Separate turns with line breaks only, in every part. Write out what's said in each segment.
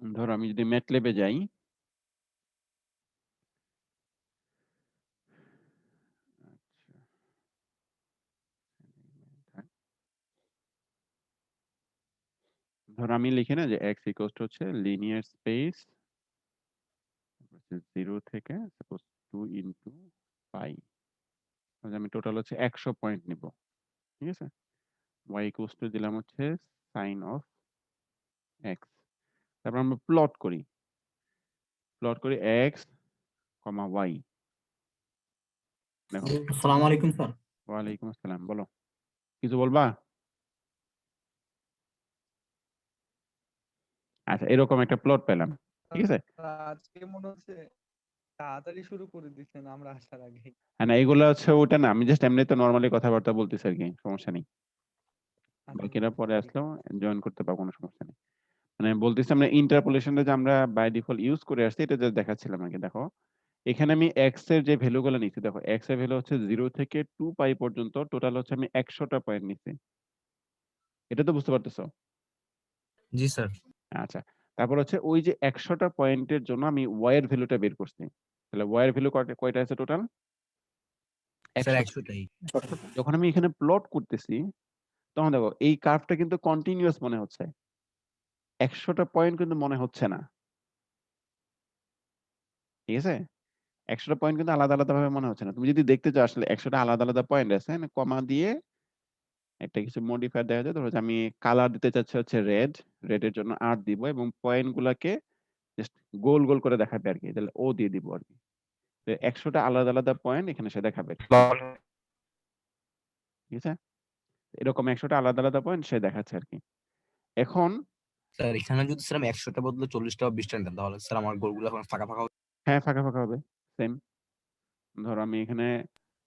ধরো আমি যদি ম্যাটল্যাবে যাই, ধরো আমি লিখি না যে x ইকুয়ালস টু হচ্ছে লিনিয়ার স্পেস 0 থেকে সাপোজ 2 ইনটু পাই, আমি টোটাল হচ্ছে 100 পয়েন্ট নিব, ঠিক আছে। y ইকুয়ালস টু দিলাম হচ্ছে সাইন অফ x, তারপর আমরা প্লট করি x, y। দেখো,
আসসালামু আলাইকুম স্যার।
ওয়ালাইকুম আসসালাম, বলো কিছু বলবা? আচ্ছা, এরকম একটা প্লট পেলাম, ঠিক আছে।
আজকে মনে হচ্ছে তাড়াতাড়ি শুরু করে দিচ্ছেন আমরা আসার আগেই।
না, এগুলো হচ্ছে ওটা না, আমি জাস্ট এমনি তো নর্মালি কথাবার্তা বলতেছি আর কি, সমস্যা নেই।
আচ্ছা
বাকিরা পরে
ঠিক
আসলেও
আছে।
জয়েন করতে পারবো, কোনো সমস্যা নেই। মানে বলতেছি আমরা ইন্টারপোলেশনটা যে আমরা বাই ডিফল্ট ইউজ করে আসছি, এটা জাস্ট দেখাচ্ছিলাম আগে। দেখো এখানে আমি এক্স এর যে ভ্যালুগুলো নিচ্ছি, দেখো এক্স এর ভ্যালু হচ্ছে 0 থেকে 2 পাই পর্যন্ত, টোটাল হচ্ছে আমি 100টা পয়েন্ট নিচ্ছি। এটা তো বুঝতে পারতেছো?
জি স্যার।
আচ্ছা, তারপর হচ্ছে ওই যে 100টা পয়েন্টের জন্য আমি ওয়াই এর ভ্যালুটা বের করছি। তাহলে ওয়াই এর ভ্যালু কয়টা আছে টোটাল?
স্যার
100টা।
100টাই।
যখন আমি এখানে প্লট করতেছি, তখন দেখো এই কার্ভটা কিন্তু কন্টিনিউয়াস মনে হচ্ছে, 100টা পয়েন্ট কিন্তু মনে হচ্ছে না, ঠিক আছে। 100টা পয়েন্ট কিন্তু আলাদা আলাদা ভাবে মনে হচ্ছে না। তুমি যদি দেখতে চাও আসলে 100টা আলাদা আলাদা পয়েন্ট আছে, কমা দিয়ে একটা কিছু মডিফায়ার দেওয়া যায়। ধরো যে আমি কালার দিতে চাচ্ছি হচ্ছে রেড, রেড এর জন্য 8 দিব এবং পয়েন্ট গুলাকে জাস্ট গোল গোল করে দেখাবে আর কি, তাহলে ও দিয়ে দিব আর কি। 100টা আলাদা আলাদা পয়েন্ট এখানে সে দেখাবে, ঠিক আছে। এরকম 100টা আলাদা আলাদা পয়েন্ট সে দেখাচ্ছে আর কি। এখন
স্যার এখানে যদি স্যার আমি 100টা বদলে 40টা বা 20টা নিতাম তাহলে স্যার আমার গোলগুলো এখন ফাঁকা ফাঁকা হতো।
হ্যাঁ, ফাঁকা ফাঁকা হবে, সেম। ধরো আমি এখানে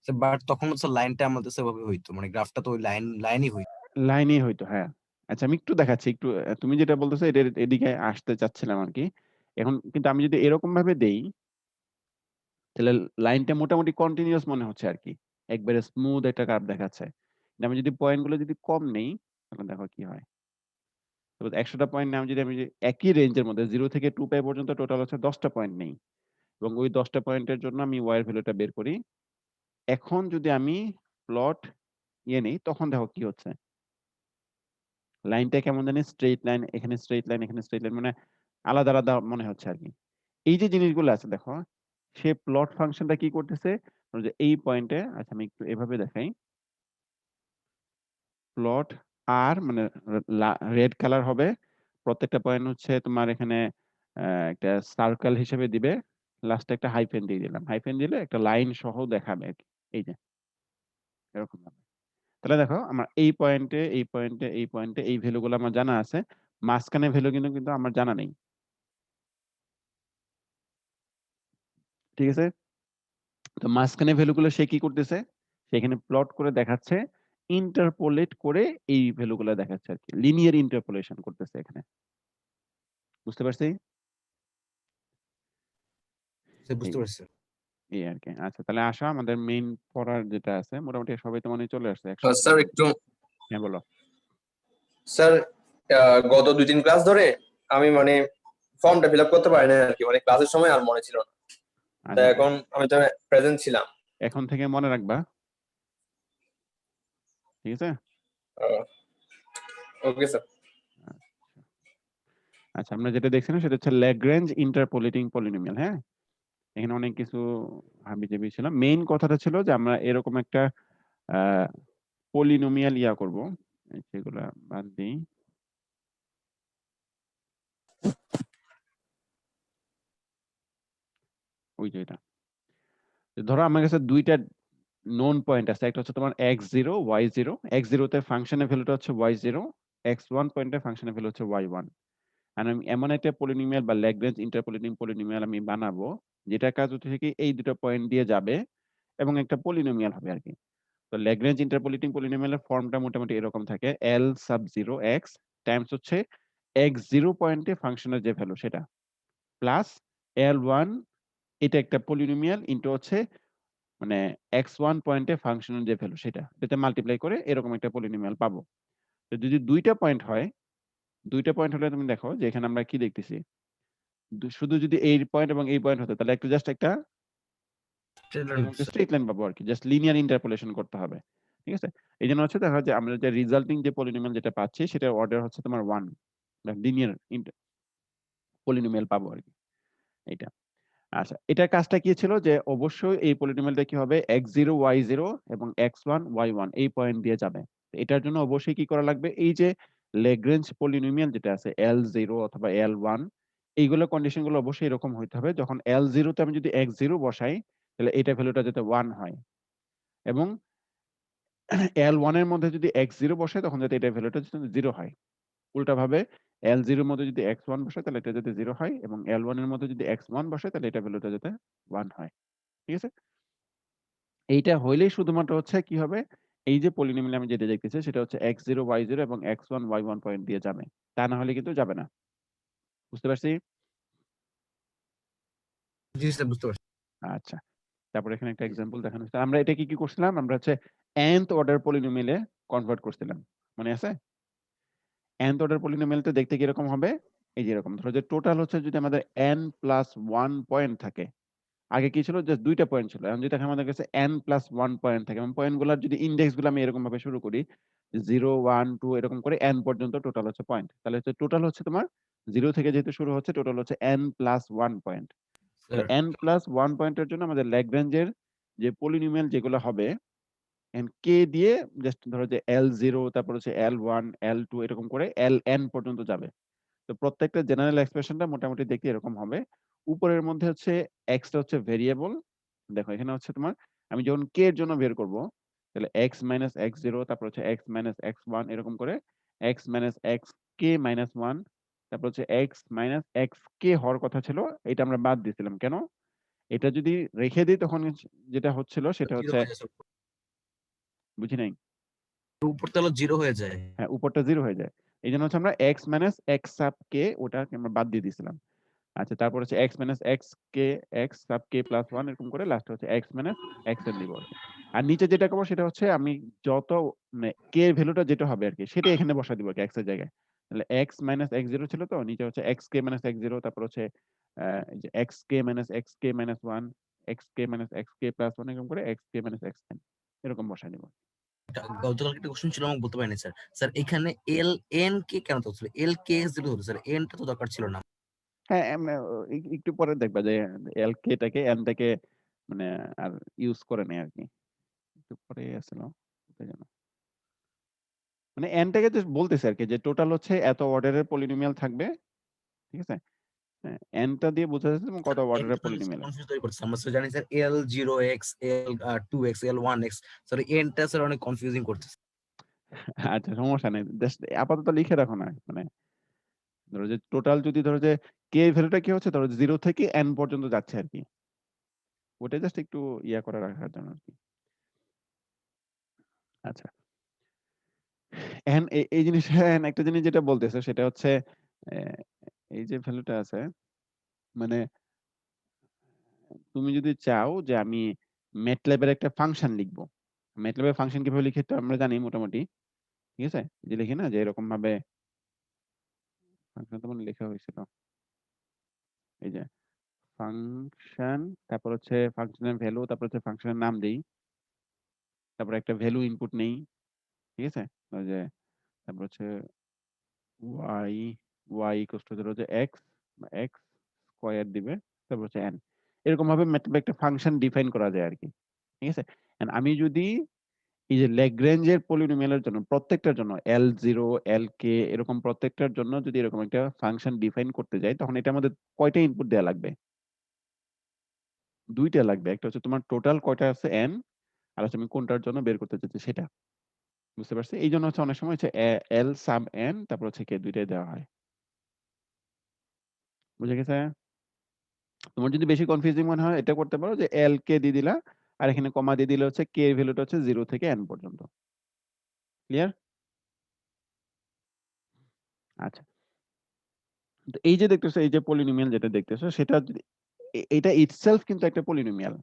স্যার বাট তখন স্যার লাইনটা আমাদের সেভাবে হইতো, মানে গ্রাফটা তো ওই লাইনই হইতো।
লাইনই হইতো, হ্যাঁ। আচ্ছা, আমি একটু দেখাচ্ছি, একটু তুমি যেটা বলতেছো এটার এদিকে আসতে চাচ্ছিলাম আর কি। এখন কিন্তু আমি যদি এরকম ভাবে দেই, তাহলে লাইনটা মোটামুটি কন্টিনিউয়াস মনে হচ্ছে আর কি, একবারে স্মুথ একটা কার্ভ দেখাচ্ছে। কিন্তু আমি যদি পয়েন্ট গুলো যদি কম নেই, তাহলে দেখো কি হয়। 100টা পয়েন্ট নেই, আমি যে একই রেঞ্জের মধ্যে 0 থেকে 2 পাই পর্যন্ত টোটাল হচ্ছে 10টা পয়েন্ট নেই, এবং ওই 10টা পয়েন্টের জন্য আমি ওয়াই এর ভ্যালুটা বের করি। এখন যদি আমি প্লট নেই, তখন দেখো কি হচ্ছে, লাইনটা কেমন জানি স্ট্রেইট লাইন, এখানে স্ট্রেইট লাইন, এখানে স্ট্রেইট লাইন, মানে আলাদা আলাদা মনে হচ্ছে আর কি। এই যে জিনিসগুলো আছে দেখো, সে প্লট ফাংশনটা কি করতেছে, যে এই পয়েন্টে, আচ্ছা আমি একটু এভাবে দেখাই, প্লট আর মানে রেড কালার হবে, প্রত্যেকটা পয়েন্ট হচ্ছে তোমার এখানে একটা সার্কেল হিসেবে দিবে, লাস্টে একটা হাইফেন দিয়ে দিলাম, হাইফেন দিলে একটা লাইন সহ দেখাবে আর কি। এই যে এরকম ভাবে। তাহলে দেখো আমার এই পয়েন্টে, এই পয়েন্টে, এই পয়েন্টে এই ভ্যালুগুলো আমার জানা আছে, মাঝখানে ভ্যালু কিন্তু কিন্তু আমার জানা নেই, ঠিক আছে। তো মাঝখানে ভ্যালুগুলো সে কি করতেছে, সেখানে প্লট করে দেখাচ্ছে, ইন্টারপোলেট করে এই ভ্যালুগুলো দেখাচ্ছে আর কি, লিনিয়ার ইন্টারপোলেশন করতেছে এখানে। বুঝতে পারছি?
স্যার
এই
বুঝতে পারছি স্যার।
এই আর কি। আচ্ছা, তাহলে আসো আমাদের মেইন পড়ার যেটা আছে, মোটামুটি সবাই তো মনে হয় চলে আসছে একসাথে।
স্যার একটু
হ্যাঁ, বলো।
স্যার গত 2-3 ক্লাস ধরে আমি মানে ফর্মটা ফিল আপ করতে পারি না আর কি, মানে ক্লাসের সময় আর মনে ছিল না। তাই
আচ্ছা,
এখন আমি তো প্রেজেন্ট ছিলাম।
এখন থেকে মনে রাখবা, ঠিক আছে।
Okay sir.
আচ্ছা, আমরা যেটা দেখছিলাম সেটা হচ্ছে ল্যাগ্রেঞ্জ ইন্টারপোলেটিং পলিনোমিয়াল। হ্যাঁ, এখানে অনেক কিছু হাবিজাবি ছিল। মেইন কথাটা ছিল যে আমরা এরকম একটা পলিনোমিয়াল করব, সেগুলা বাদ দিই। ওই যে এটা, ধরো আমার কাছে দুইটা নোন পয়েন্ট আছে, একটা হচ্ছে তোমার x0 y0, x0 তে ফাংশনের ভ্যালুটা হচ্ছে y0, x1 পয়েন্টে ফাংশনের ভ্যালু হচ্ছে y1। আর আমি এমন একটা পলিনোমিয়াল বা ল্যাগ্রেঞ্জ ইন্টারপোলেটিং পলিনোমিয়াল আমি বানাবো, যেটা কাজ হচ্ছে কি এই দুটো পয়েন্ট দিয়ে যাবে এবং একটা পলিনোমিয়াল হবে আর কি। তো ল্যাগ্রেঞ্জ ইন্টারপোলেটিং পলিনোমিয়ালের ফর্মটা মোটামুটি এরকম থাকে, l sub 0 x টাইমস হচ্ছে x0 পয়েন্টে ফাংশনের যে ভ্যালু সেটা, প্লাস l1, এটা একটা পলিনোমিয়াল, ইনটু হচ্ছে মানে x1 পয়েন্টে ফাংশনের যে ভ্যালু সেটা, এটাতে মাল্টিপ্লাই করে এরকম একটা পলিনোমিয়াল পাবো। তো যদি দুইটা পয়েন্ট হয়, দুইটা পয়েন্ট হলে তুমি দেখো যে এখানে আমরা কি দেখতেছি, শুধু যদি এই পয়েন্ট এবং এই পয়েন্ট হতো তাহলে একটু জাস্ট একটা স্ট্রেট লাইন পাবো আর কি, জাস্ট লিনিয়ার ইন্টারপোলেশন করতে হবে। ঠিক আছে, এই জন্য হচ্ছে দেখা যায় আমরা যে রিজাল্টিং যে পলিনোমিয়াল যেটা পাচ্ছি সেটার অর্ডার হচ্ছে তোমার 1, লিনিয়ার পলিনোমিয়াল পাবো আর কি এটা। আচ্ছা, এটার কাজটা কি ছিল যে অবশ্যই এই পলিনোমিয়ালটা কি হবে x0 y0 এবং x1 y1 এই পয়েন্ট দিয়ে যাবে। তো এটার জন্য অবশ্যই কি করা লাগবে, এই যে ল্যাগ্রেঞ্জ পলিনোমিয়াল যেটা আছে L0 অথবা L1, এইগুলো কন্ডিশন গুলো অবশ্যই এরকম হইতে হবে। যখন L0 তে আমি যদি x0 বসাই তাহলে এটা ভ্যালুটা যাতে 1 হয়, এবং L1 এর মধ্যে যদি x0 বসাই তখন যাতে এটা ভ্যালুটা 0 হয়। উল্টাভাবে L0 এর মধ্যে যদি x1 বসাই তাহলে এটা যাতে 0 হয়, এবং L1 এর মধ্যে যদি x1 বসাই তাহলে এটা ভ্যালুটা যাতে 1 হয়। ঠিক আছে, এইটা হইলেই শুধুমাত্র হচ্ছে কি হবে, এই যে পলিনোমিয়াল আমি যেটা দেখতেছি সেটা হচ্ছে x0 y0 এবং x1 y1 পয়েন্ট দিয়ে যাবে, তা না হলে কিন্তু যাবে না। বুঝতে পারছি?
জি স্যার, বুঝতে পারছি।
আচ্ছা, তারপর এখানে একটা এক্সাম্পল দেখানো হচ্ছে। আমরা এটা কি করছিলাম, আমরা হচ্ছে nth অর্ডার পলিনোমিয়ালে কনভার্ট করছিলাম, মনে আছে? nth অর্ডার পলিনোমিয়ালটা দেখতে কিরকম হবে, এই যে এরকম। ধরো যে টোটাল হচ্ছে যদি আমাদের n+1 পয়েন্ট থাকে, আগে কি ছিল জাস্ট দুইটা পয়েন্ট ছিল, এখন যদি আমাদের কাছে n+1 পয়েন্ট থাকে এবং পয়েন্ট গুলার যদি ইন্ডেক্স গুলো আমি এরকম ভাবে শুরু করি 0 1 2 এরকম করে n পর্যন্ত টোটাল হচ্ছে পয়েন্ট, তাহলে হচ্ছে টোটাল হচ্ছে তোমার 0 থেকে যেহেতু শুরু হচ্ছে টোটাল হচ্ছে n+1 পয়েন্ট। তাহলে
স্যার
n+1 পয়েন্টের জন্য আমাদের ল্যাগ্রাঞ্জের যে পলিনোমিয়াল যেগুলো হবে k দিয়ে জাস্ট ধরো যে L0, তারপর হচ্ছে L1 L2 এরকম করে Ln পর্যন্ত যাবে। তো প্রত্যেকটা জেনারেল এক্সপ্রেশনটা মোটামুটি দেখতে এরকম হবে। উপরের মধ্যে হচ্ছে x টা হচ্ছে ভেরিয়েবল। দেখো এখানে হচ্ছে তোমার, আমি যখন k এর জন্য বের করব তাহলে x মাইনাস x0, তারপর হচ্ছে x মাইনাস x1 এরকম করে x মাইনাস xk মাইনাস 1, তারপর হচ্ছে x মাইনাস xk হওয়ার কথা ছিল, এটা আমরা বাদ দিয়েছিলাম কেন? এটা যদি রেখে দিই তখন যেটা হচ্ছিল সেটা
0
হচ্ছে,
হয়ে যায় স্যার।
বুঝি নাই।
উপরটা হলো 0 হয়ে যায়।
হ্যাঁ, উপরটা 0 হয়ে যায়। এইজন্য হচ্ছে আমরা x minus x sub k ওটাকে আমরা বাদ দিয়ে দিয়েছিলাম। আচ্ছা, তারপর হচ্ছে x minus xk x sub k plus 1 এরকম করে লাস্টে হচ্ছে x মাইনাস xn দিব আরকি। আর নিচে যেটা করব সেটা হচ্ছে আমি যত মানে k এর ভ্যালুটা যেটা হবে আরকি সেটা এখানে বসায় দিব আরকি x এর জায়গায়। তাহলে x মাইনাস x0 ছিল, তো নিচে হচ্ছে xk মাইনাস x0, তারপর হচ্ছে এই যে xk minus xk minus 1, xk minus xk plus 1 এরকম করে xk মাইনাস xn এরকম বসায় দিব।
গতকালকে একটা কোশ্চেন ছিল, আমাকে বলতে পারিনি স্যার। স্যার এখানে এল এন কে কেন ধরছিল? এল কে এস দিলে হতো স্যার, এন টা তো দরকার ছিল না।
হ্যাঁ, একটু পরে দেখবা যে lk টাকে n টাকে মানে আর ইউজ করে নাই আরকি। একটু পরে আসছিল কোথায় যেন। মানে n টাকে জাস্ট বলতেছে আরকি যে টোটাল হচ্ছে এত অর্ডারের পলিনোমিয়াল থাকবে। ঠিক আছে? হ্যাঁ, n টা দিয়ে বোঝা যাচ্ছে এবং কত
স্যার এনটা
অর্ডারের
তাহলে
পলিনোমিয়াল।
কনফিউজ তৈরি করছে। আমরা স্যার জানি স্যার এল জিরো এক্স, এল 2x, এল 1x। স্যার এনটা স্যার অনেক কনফিউজিং করতেছে।
আচ্ছা, সমস্যা নেই। জাস্ট আপাতত লিখে রাখো না। মানে ধরো যে টোটাল যদি ধরো যে k এর ভ্যালুটা কি হচ্ছে ধরো 0 থেকে n পর্যন্ত যাচ্ছে আরকি। ওটা জাস্ট একটু ইয়া করে রাখার জন্য আরকি। আচ্ছা। এখন এই জিনিসটা একটা জিনিস যেটা বলতেছে সেটা হচ্ছে অ্যা এই যে ভ্যালুটা আছে, মানে তুমি যদি চাও যে আমি MATLAB এর একটা ফাংশন লিখবো। MATLAB এর ফাংশন কিভাবে লিখি তো আমরা জানি মোটামুটি। ঠিক আছে? যে লিখি না যে এরকম ভাবে ফাংশন তো মনে হয় লেখা হয়েছিল। এই যে ফাংশন, তারপর হচ্ছে ফাংশনের ভ্যালু, তারপর হচ্ছে ফাংশনের নাম দেই। তারপর একটা ভ্যালু ইনপুট নেই। ঠিক আছে? ওই যে তারপর হচ্ছে y ইকুয়ালস টু ধরো যে x বা x স্কয়ার দিবে। তারপর হচ্ছে n। এরকম ভাবে MATLAB একটা ফাংশন ডিফাইন করা যায় আরকি। ঠিক আছে? এন্ড আমি যদি এই যে ল্যাগ্রেঞ্জের পলিনোমিয়ালের জন্য প্রত্যেকটার জন্য L0, Lk এরকম প্রত্যেকটার জন্য যদি এরকম একটা ফাংশন ডিফাইন করতে যাই তখন এটা আমাদের কয়টা ইনপুট দেয়া লাগবে? ২ টা লাগবে। একটা হচ্ছে তোমার টোটাল কয়টা আছে n, আর হচ্ছে আমি কোনটার জন্য বের করতে চাচ্ছি সেটা। বুঝতে পারছি? এইজন্য হচ্ছে অনেক সময় হচ্ছে L সাব n তারপর হচ্ছে k ২ টাই দেওয়া হয়। বুঝা গেছে? তোমার যদি বেশি কনফিউজিং মনে হয় এটা করতে পারো যে Lk দিয়ে দিলা আর এখানে কমা দিয়ে দিলে হচ্ছে k এর ভ্যালুটা হচ্ছে 0 থেকে n পর্যন্ত। ক্লিয়ার? আচ্ছা। তো এই যে দেখতেছো এই যে পলিনোমিয়াল যেটা দেখতেছো সেটা যদি এটা ইটসেলফ কিন্তু একটা পলিনোমিয়াল।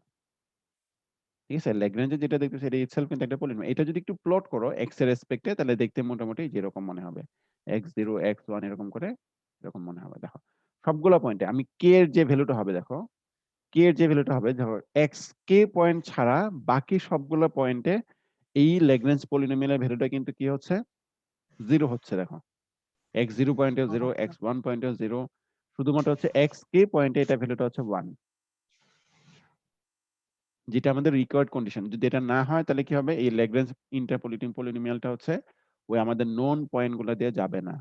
ঠিক আছে? ল্যাগ্রেঞ্জে যেটা দেখতেছো এটা ইটসেলফ কিন্তু একটা পলিনোমিয়াল। এটা যদি একটু প্লট করো x এর রেসপেক্টে তাহলে দেখতে মোটামুটি যেরকম মনে হবে। x0 x1 এরকম করে এরকম মনে হবে। দেখো সবগুলো পয়েন্টে আমি কে এর যে ভ্যালুটা হবে, দেখো কে এর যে ভ্যালুটা হবে, ধরো এক্স কে পয়েন্ট ছাড়া বাকি সবগুলো পয়েন্টে এই ল্যাগ্রেঞ্জ পলিনোমিয়ালের ভ্যালুটা কিন্তু কি হচ্ছে, 0 হচ্ছে। দেখো x0 পয়েন্টে 0, x1 পয়েন্টে 0, শুধুমাত্র হচ্ছে এক্স কে পয়েন্টে এটা ভ্যালুটা হচ্ছে 1, যেটা আমাদের রিকোয়ার্ড কন্ডিশন। যদি এটা না হয় তাহলে কি হবে, এই ল্যাগ্রেঞ্জ ইন্টারপোলেটিং পলিনোমিয়ালটা হচ্ছে ওই আমাদের নোন পয়েন্ট গুলো দিয়ে যাবে না।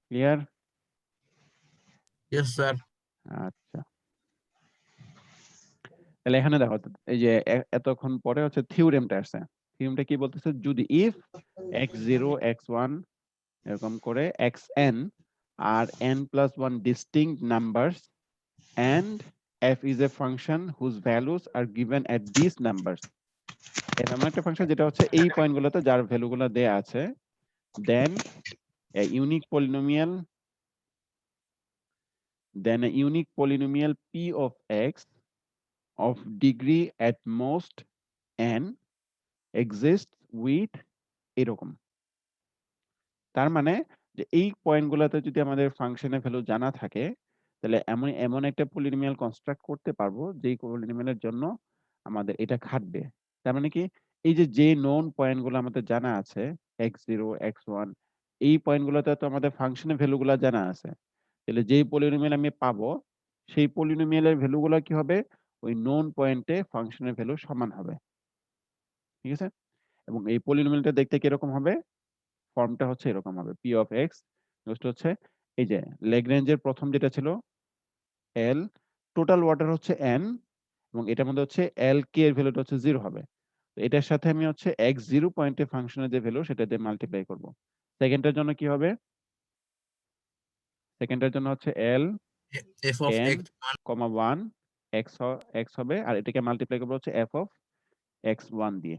ক্লিয়ার?
Yes sir.
আচ্ছা, তাহলে এখানে দেখো এই যে এতক্ষণ পরে হচ্ছে থিওরেমটা আসছে। থিওরেমটা কি বলতেছে, যদি ইফ x0 x1 এরকম করে xn R n+1 distinct numbers and f is a function whose values are given at these numbers, এরকম একটা ফাংশন যেটা হচ্ছে এই পয়েন্টগুলোতে যার ভ্যালুগুলো দেয়া আছে, then a unique polynomial p of x of degree at most n exists with এরকম। তার মানে যে এই পয়েন্টগুলোতে যদি আমাদের ফাংশনের ভ্যালু জানা থাকে, তাহলে এমন এমন একটা পলিনোমিয়াল কনস্ট্রাক্ট করতে পারবো যেই পলিনোমিয়ালের জন্য আমাদের এটা খাটবে। তার মানে কি, এই যে যে নোন পয়েন্টগুলো আমাদের জানা আছে x0 x1, এই পয়েন্টগুলোতে তো আমাদের ফাংশনের ভ্যালুগুলো জানা আছে। তাহলে যেই পলিনোমিয়াল আমি পাবো সেই পলিনোমিয়ালের ভ্যালুগুলো কি হবে, ওই নোন পয়েন্টে ফাংশনের ভ্যালু সমান হবে। ঠিক আছে? এবং এই পলিনোমিয়ালটা দেখতে কিরকম হবে, ফর্মটা হচ্ছে এরকম হবে, p of x হচ্ছে এই যে ল্যাগ্রেঞ্জের প্রথম যেটা ছিল l, টোটাল ওয়াটার হচ্ছে n, এবং এটার মধ্যে হচ্ছে l k এর ভ্যালুটা হচ্ছে 0 হবে। তো এটার সাথে আমি হচ্ছে x0 পয়েন্টে ফাংশনের যে ভ্যালু সেটা দিয়ে মাল্টিপ্লাই করব। সেকেন্ডের জন্য কি হবে, সেকেন্ডের জন্য হচ্ছে l
F of
n,
x
1 x হবে, আর এটাকে মাল্টিপ্লাই করবো হচ্ছে f of x1 দিয়ে।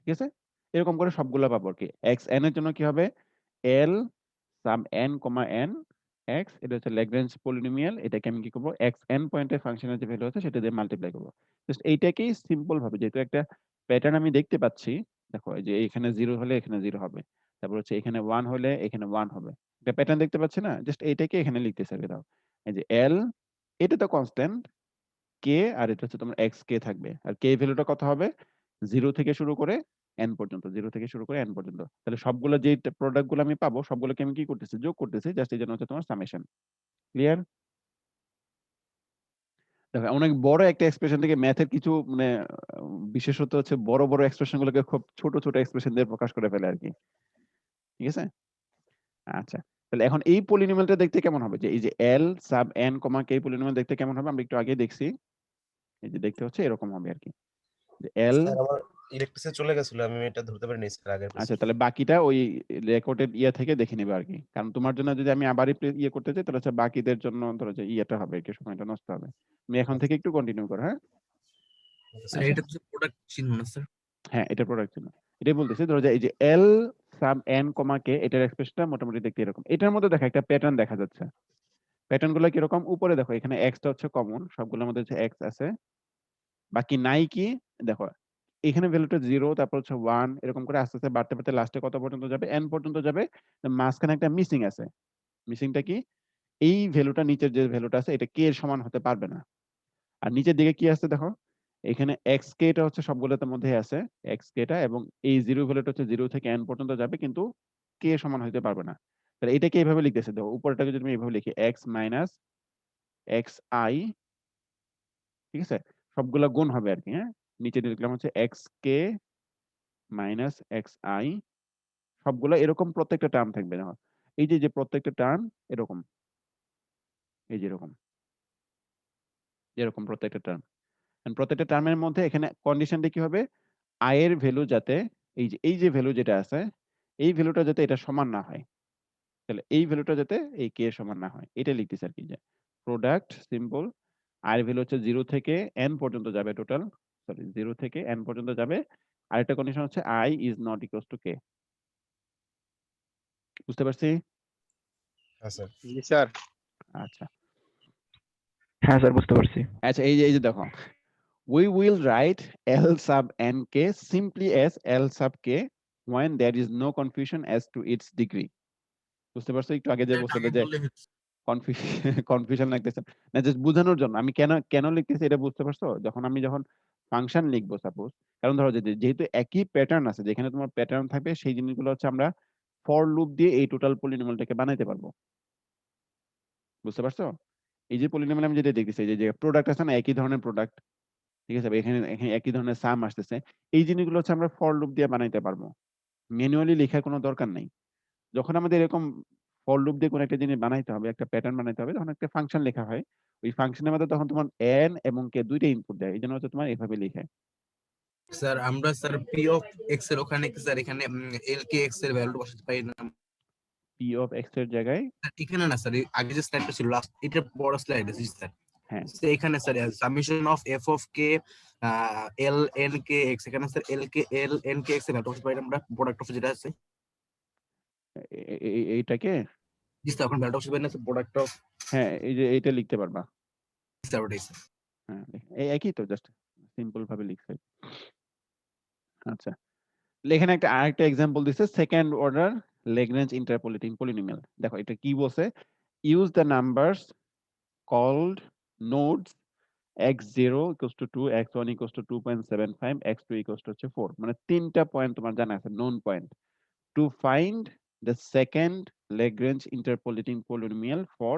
ঠিক আছে? এরকম করে সবগুলা পাবো আর কি। xn এর জন্য কি হবে, l সাম n, n x, এটা হচ্ছে ল্যাগ্রেঞ্জ পলিনোমিয়াল, এটাকে আমি কি করব, xn পয়েন্টের ফাংশনের যে ভ্যালু আছে সেটা দিয়ে মাল্টিপ্লাই করব। জাস্ট এইটাকেই সিম্পল ভাবে, যেহেতু একটা প্যাটার্ন আমি দেখতে পাচ্ছি, দেখো এই যে এখানে 0 হলে এখানে 0 হবে, তারপর হচ্ছে এখানে 1 হলে এখানে 1 হবে, একটা প্যাটার্ন দেখতে পাচ্ছি না, জাস্ট এইটাকে এখানে লিখতেছি আর কি। দাও এই যে l, এটা তো কনস্ট্যান্ট k, আর এটা হচ্ছে তোমার x k থাকবে, আর k ভ্যালুটা কত হবে, 0 থেকে শুরু করে n পর্যন্ত, 0 থেকে শুরু করে n পর্যন্ত। তাহলে সবগুলো যে প্রোডাক্ট গুলো আমি পাবো সবগুলোকে আমি কি করতেছি, যোগ করতেছি, জাস্ট এই জন্য হচ্ছে তোমার সামেশন। ক্লিয়ার? দেখো অনেক বড় একটা এক্সপ্রেশন থেকে ম্যাথের কিছু মানে বিশেষত হচ্ছে বড় বড় এক্সপ্রেশন গুলোকে খুব ছোট ছোট এক্সপ্রেশন দিয়ে প্রকাশ করে ফেলে আর কি। ঠিক আছে? আচ্ছা, তাহলে এখন এই পলিনোমিয়ালটা দেখতে কেমন হবে, যে এই যে l সাব n কমা k পলিনোমিয়াল দেখতে কেমন হবে, আমরা একটু আগে দেখছি, এই যে দেখতে হচ্ছে এরকম হবে আর কি, যে l।
স্যার আমার ইলেকট্রিসিটি চলে গেছিল, আমি এটা ধরতে পারিনি স্যার আগের
আচ্ছা,
প্রশ্ন।
তাহলে বাকিটা ওই রেকর্ডেড ইয়ে থেকে দেখে নিবে আর কি, কারণ তোমার জন্য যদি আমি আবার ইয়ে করতে চাই তাহলে হচ্ছে বাকিদের জন্য ধরো যে ইয়েটা হবে আর কি, সময়টা নষ্ট হবে। তুমি এখন থেকে একটু কন্টিনিউ করো। হ্যাঁ
স্যার,
আচ্ছা,
এটা তো প্রোডাক্ট চিহ্ন না স্যার?
হ্যাঁ এটা প্রোডাক্ট ছিল, এটাই বলতেছি। ধরো যে এই যে l সাব n কমা k, এটার এক্সপ্রেশনটা মোটামুটি দেখতে এরকম। এটার মধ্যে দেখো একটা প্যাটার্ন দেখা যাচ্ছে। প্যাটার্ন গুলো কিরকম, উপরে দেখো এখানে x টা হচ্ছে কমন, সবগুলোর মধ্যে হচ্ছে x আছে, বাকি নাই কি, দেখো এখানে ভ্যালুটা 0, তারপর হচ্ছে 1, এরকম করে আস্তে আস্তে বাড়তে বাড়তে লাস্টে কত পর্যন্ত যাবে, n পর্যন্ত যাবে। মাঝখানে একটা মিসিং আছে, মিসিংটা কি, এই ভ্যালুটা নিচের যে ভ্যালুটা আছে এটা k এর সমান হতে পারবে না। আর নিচের দিকে কি আছে দেখো, এখানে xk টা হচ্ছে সবগুলোর মধ্যে আছে, xk টা, এবং এই 0 ভ্যালুটা হচ্ছে 0 থেকে n পর্যন্ত যাবে, কিন্তু k এর সমান হতে পারবে না। তাহলে এটাকে এইভাবে লিখতেছে, দেখো উপরটাকে যদি আমি এইভাবে লিখি x মাইনাস xi, ঠিক আছে, সবগুলা গুণ হবে আর কি। হ্যাঁ, নিচে লিখলাম হচ্ছে xk মাইনাস xi, সবগুলা এরকম প্রত্যেকটা টার্ম থাকবে। দেখো এই যে যে প্রত্যেকটা টার্ম এরকম, এই যে এরকম, এরকম প্রত্যেকটা টার্ম, প্রত্যেকটা টার্মের মধ্যে এখানে কন্ডিশনটা কি হবে, i এর ভ্যালু যাতে এই যে ভ্যালু যেটা আছে এই ভ্যালুটা যাতে এটা সমান না হয়, তাহলে এই ভ্যালুটা যাতে এই k এর সমান না হয়, এটা লিখতেছি আর কি, যে প্রোডাক্ট সিম্পল i এর ভ্যালু হচ্ছে 0 থেকে n পর্যন্ত যাবে, টোটাল সরি 0 থেকে n পর্যন্ত যাবে। আরেকটা কন্ডিশন হচ্ছে i is not equals two k। বুঝতে পারছি?
হ্যাঁ স্যার।
জি স্যার।
আচ্ছা
হ্যাঁ স্যার, বুঝতে পারছি।
আচ্ছা, এই যে দেখো, we will write l sub n k simply as l sub k when there is no confusion as to its degree. বুঝতে পারছো? একটু আগে যে
এটা
বলছিল
আগে
যে
বললে হতো।
কনফিউশন লাগতেছে না, জাস্ট বোঝানোর জন্য। আমি কেন লিখতেছি এটা বুঝতে পারছো? যখন ফাংশন লিখবো সাপোজ, কারণ ধরো যেহেতু একই প্যাটার্ন আছে, যেখানে তোমার প্যাটার্ন থাকবে সেই জিনিসগুলো হচ্ছে আমরা ফর লুপ দিয়ে এই টোটাল পলিনোমিয়ালটাকে বানাইতে পারবো। বুঝতে পারছো? এই যে পলিনোমিয়াল আমি যেটা দেখতেছি, এই যে প্রোডাক্ট আছে না, একই ধরনের প্রোডাক্ট, ঠিক আছে? এখানে এখানে একই ধরনের সাম আসতেছে, এই জিনিসগুলো হচ্ছে আমরা ফর লুপ দিয়ে বানাইতে পারবো। ম্যানুয়ালি লেখার কোনো দরকার নাই। যখন আমাদের এরকম ফর লুপ দিয়ে কোনো একটা জিনিস বানাইতে হবে, একটা প্যাটার্ন বানাইতে হবে, তখন একটা ফাংশন লেখা হয়। ওই ফাংশনের মধ্যে তখন তোমার এন এবং কে দুইটা ইনপুট দেয়, এই জন্য হচ্ছে তোমার এভাবে লিখে।
স্যার আমরা স্যার পি অফ এক্স এর ওখানে কি স্যার এখানে এল কে এক্স এর ভ্যালুটা বসাতে পারি না?
পি অফ এক্স এর জায়গায়,
স্যার এখানে না স্যার, আগে যে স্লাইডটা ছিল লাস্ট, এটা বড় স্লাইড আছে স্যার।
হ্যাঁ
এখানে sir summation of F of K L N K x, এখানে sir L N K x এর ভ্যালুটা বসাতে পারি না আমরা, প্রোডাক্ট অফ যেটা আছে।
এইটাকে,
জি স্যার, এখন ভ্যালুটা বসাতে পারি না স্যার, প্রোডাক্ট অফ
হ্যাঁ এই যে এইটা লিখতে পারবা।
স্যার ওটাই স্যার।
হ্যাঁ এই একই তো, জাস্ট সিম্পল ভাবে লিখছে। আচ্ছা, এখানে আরেকটা এক্সাম্পল দিচ্ছে, second order Lagrange interpolating polynomial. দেখো এটা কি বলছে, use the numbers called nodes x0 equals to 2, x1 equals to 2.75, x2 equals to 4, মানে তিনটা পয়েন্ট তোমার জানা আছে, known point, to find the second Lagrange interpolating polynomial for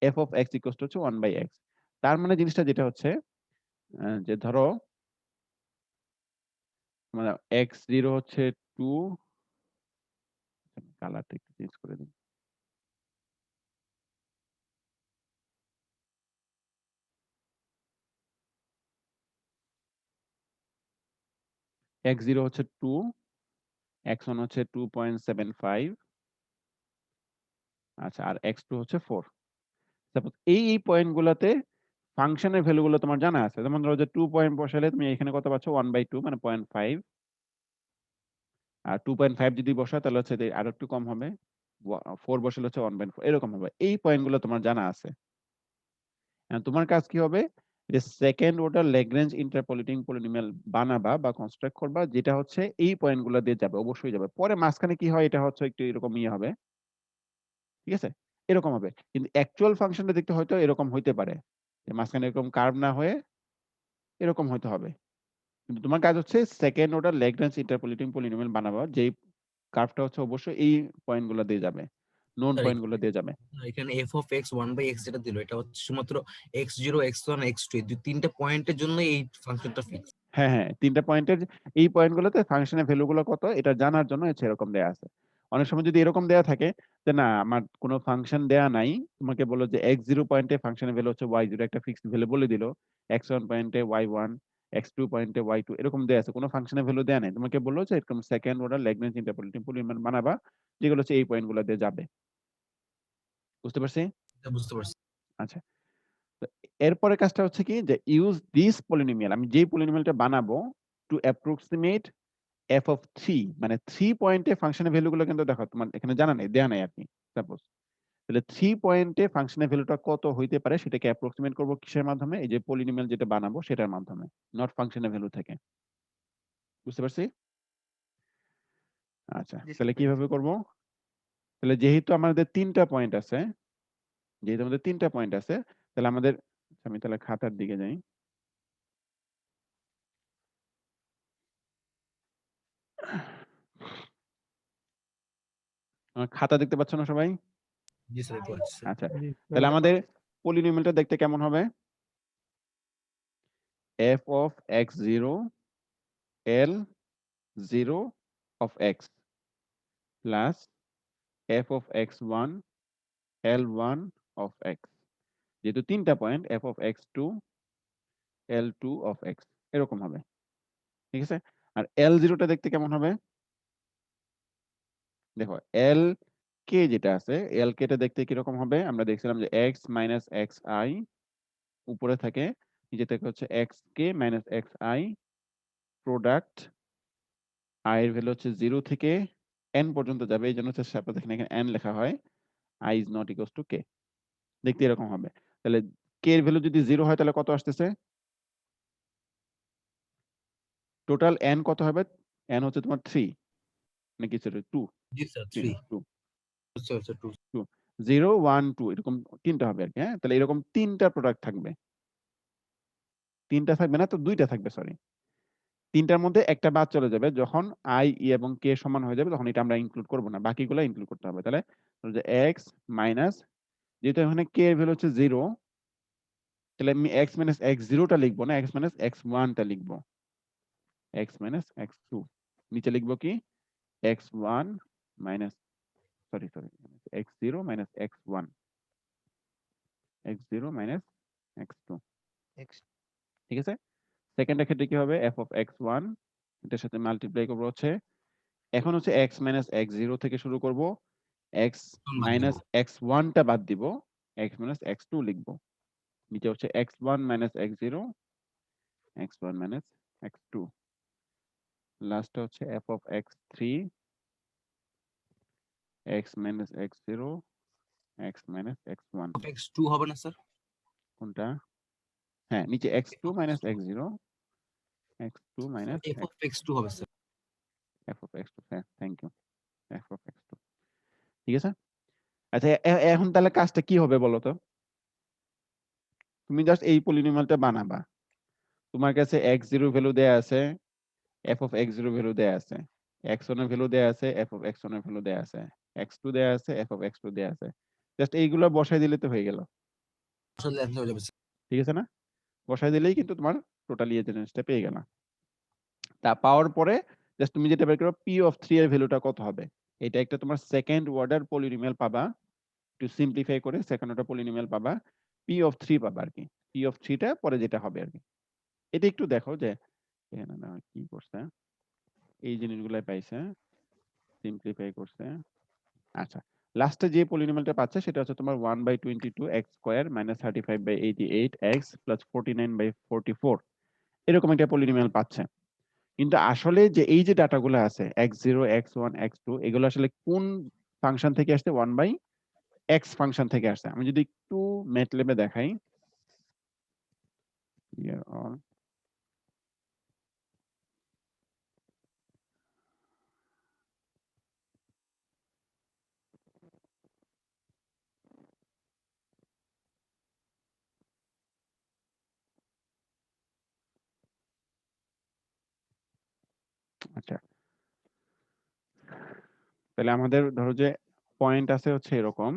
f of x equals to 1/x। তার মানে জিনিসটা যেটা হচ্ছে যে ধরো মানে x0 হচ্ছে 2, কালারটা একটু চেঞ্জ করে দিন। x0 হচ্ছে 2, x1 হচ্ছে 2.75, আচ্ছা, আর x2 হচ্ছে 4। সাপোজ এই পয়েন্ট গুলাতে ফাংশনের ভ্যালু গুলো তোমার জানা আছে, যেমন ধরো যে 2 পয়েন্ট বসালে তুমি এখানে কত পাচ্ছ, 1/2 মানে 0.5, আর 2.5 যদি বসাও তাহলে হচ্ছে আরো একটু কম হবে, 4 বসালে হচ্ছে 1/4, এরকম হবে। এই পয়েন্ট গুলো তোমার জানা আছে। তোমার কাজ কি হবে, যে second order Lagrange interpolating polynomial বানাবা বা কনস্ট্রাক্ট করবা, যেটা হচ্ছে এই পয়েন্ট গুলো দিয়ে যাবে, অবশ্যই যাবে। পরে মাঝখানে কি হয়, এটা হচ্ছে একটু এরকম ইয়ে হবে, ঠিক আছে, এরকম হবে। কিন্তু অ্যাকচুয়াল ফাংশনটা দেখতে হয়তো এরকম হইতে পারে, যে মাঝখানে এরকম কার্ভ না হয়ে এরকম হইতে হবে। কিন্তু তোমার কাজ হচ্ছে second order Lagrange interpolating polynomial বানাবা, যেই কার্ভটা হচ্ছে অবশ্যই এই পয়েন্ট গুলো দিয়ে যাবে, নোন
স্যার
পয়েন্ট গুলো দিয়ে যাবে।
এখানে এফ অফ এক্স 1/x যেটা দিল, এটা হচ্ছে শুধুমাত্র x0 x1 x2 এই তিনটা পয়েন্টের জন্য এই ফাংশনটা ফিক্স।
হ্যাঁ হ্যাঁ, তিনটা পয়েন্টের এই পয়েন্ট গুলোতে ফাংশনের ভ্যালু গুলো কত এটা জানার জন্য হচ্ছে এরকম দেয়া আছে। অনেক সময় যদি এরকম দেয়া থাকে যে না আমার কোনো ফাংশন দেয়া নাই, তোমাকে বললো যে x0 পয়েন্টে ফাংশনের ভ্যালু হচ্ছে y0, একটা ফিক্সড ভ্যালু বলে দিল, x1 পয়েন্টে y1, x2 পয়েন্টে y2, এরকম দেয়া আছে, কোনো ফাংশনের ভ্যালু দেয়া নাই, তোমাকে বললো যে এরকম second order Lagrange interpolating polynomial বানাবা, যেগুলো হচ্ছে এই পয়েন্ট গুলো দিয়ে যাবে। বুঝতে পারছি?
বুঝতে পারছি।
আচ্ছা, তো এরপরে কাজটা হচ্ছে কি, যে ইউজ দিস পলিনোমিয়াল, আমি যেই পলিনোমিয়ালটা বানাবো, টু অ্যাপ্রক্সিমেট f of 3, মানে 3 পয়েন্টে ফাংশনের ভ্যালু গুলো কিন্তু দেখো তোমার এখানে জানা নেই, দেয়া নাই আর কি। সাপোজ তাহলে 3 পয়েন্টে ফাংশনের ভ্যালুটা কত হইতে পারে সেটাকে অ্যাপ্রক্সিমেট করব কিসের মাধ্যমে, এই যে পলিনোমিয়াল যেটা বানাবো সেটার মাধ্যমে, নট ফাংশনের ভ্যালু থেকে। বুঝতে পারছি? আচ্ছা,
জি স্যার,
তাহলে
পেরেছি।
কিভাবে করব? তাহলে যেহেতু আমাদের 3টা পয়েন্ট আছে, যেহেতু আমাদের 3টা পয়েন্ট আছে, তাহলে আমাদের, আমি তাহলে খাতার দিকে যাই। আমার খাতা দেখতে পাচ্ছ না সবাই?
জি স্যার, বুঝতে পারছি।
আচ্ছা, তাহলে আমাদের পলিনোমিয়ালটা দেখতে কেমন হবে, f of x0 L0 of x plus f of x1 L1 of x, যেহেতু 3টা point, f of x2 L2 of x, এরকম হবে। ঠিক আছে, আর L0 টা দেখতে কেমন হবে, দেখো L কে যেটা আছে, L কে টা দেখতে কিরকম হবে, আমরা দেখছিলাম যে x minus xi উপরে থাকে, নিচে থেকে হচ্ছে xk minus xi, product i এর ভ্যালু হচ্ছে 0 থেকে n পর্যন্ত যাবে, এই জন্য হচ্ছে সাপোজ এখানে n লেখা হয়, i is not equals to k, দেখতে এরকম হবে। তাহলে k এর ভ্যালু যদি 0 হয় তাহলে কত আসতেছে, টোটাল n কত হবে, n হচ্ছে তোমার 3, নাকি ছিল 2
জি স্যার
3
3
2
স্যার 2
0 1 2 এরকম তিনটা হবে আর কি। হ্যাঁ, তাহলে এরকম তিনটা প্রোডাক্ট থাকবে। তিনটা থাকবে না তো দুইটা থাকবে, সরি। তিনটার মধ্যে একটা বাদ চলে যাবে যখন i, e এবং k সমান হয়ে যাবে, তখন এটা আমরা ইনক্লুড করব না, বাকিগুলো ইনক্লুড করতে হবে। তাহলে ধরো যে x মাইনাস, যেহেতু এখানে k এর ভ্যালু হচ্ছে 0, তাহলে আমি x মাইনাস x0 টা লিখবো না, x মাইনাস x1 টা লিখবো, x মাইনাস x2। নিচে লিখবো কি x1 minus, sorry x0 minus x1, x0 minus x2। ঠিক আছে, সেকেন্ডের ক্ষেত্রে কি হবে, f of x1 এটার সাথে মাল্টিপ্লাই করবো হচ্ছে, এখন হচ্ছে x মাইনাস x0 থেকে শুরু করব, x মাইনাস x1 টা বাদ দিব, x মাইনাস x2 লিখবো। নিচে হচ্ছে x1 minus x0, x1 minus x2। লাস্টে হচ্ছে f of x3, x minus x0, x minus x1।
x2 হবে না স্যার?
কোনটা? হ্যাঁ, নিচে x2 minus x0, x2 minus
f of x2 হবে স্যার।
f of x2। হ্যাঁ, thank you, f of x2। ঠিক আছে, আচ্ছা এখন তাহলে কাজটা কি হবে বলো তো? তুমি জাস্ট এই পলিনোমিয়ালটা বানাবা। তোমার কাছে x0 ভ্যালু দেয়া আছে, f of x0 ভ্যালু দেয়া আছে, x1 এর ভ্যালু দেয়া আছে, f of x1 এর ভ্যালু দেয়া আছে, x2 দেয়া আছে, f of x2 দেয়া আছে। জাস্ট এইগুলো বসাই দিলে তো হয়ে গেল।
আসলে অ্যান্সার হয়ে যাবে স্যার।
ঠিক আছে না? বসাই দিলেই কিন্তু তোমার টোটালি এই জিনিসটা পেয়ে গেলাম। তা পাওয়ার পরে জাস্ট তুমি যেটা বের করো, p of 3 এর ভ্যালুটা কত হবে। এটা একটা তোমার সেকেন্ড অর্ডার পলিনোমিয়াল পাবা, একটু সিম্পলিফাই করে সেকেন্ড অর্ডার পলিনোমিয়াল পাবা, p of 3 পাবা আর কি। p of 3 টা পরে যেটা হবে আর কি। এটা একটু দেখো যে এখানে না কি করছে, এই জিনিসগুলাই পাইছে, সিম্পলিফাই করছে। আচ্ছা, লাস্টে যে পলিনোমিয়ালটা পাচ্ছে সেটা হচ্ছে তোমার 1/22 x square minus 35/88 x plus 49/44, এরকম একটা পলিনোমিয়াল পাচ্ছে। কিন্তু আসলে যে এই যে ডাটাগুলো আছে x0 x1 x2, এগুলো আসলে কোন ফাংশন থেকে আসছে, 1/x ফাংশন থেকে আসছে। আমি যদি একটু ম্যাটল্যাবে দেখাই, here all আচ্ছা, তাহলে আমাদের ধরো যে পয়েন্ট আছে হচ্ছে এরকম,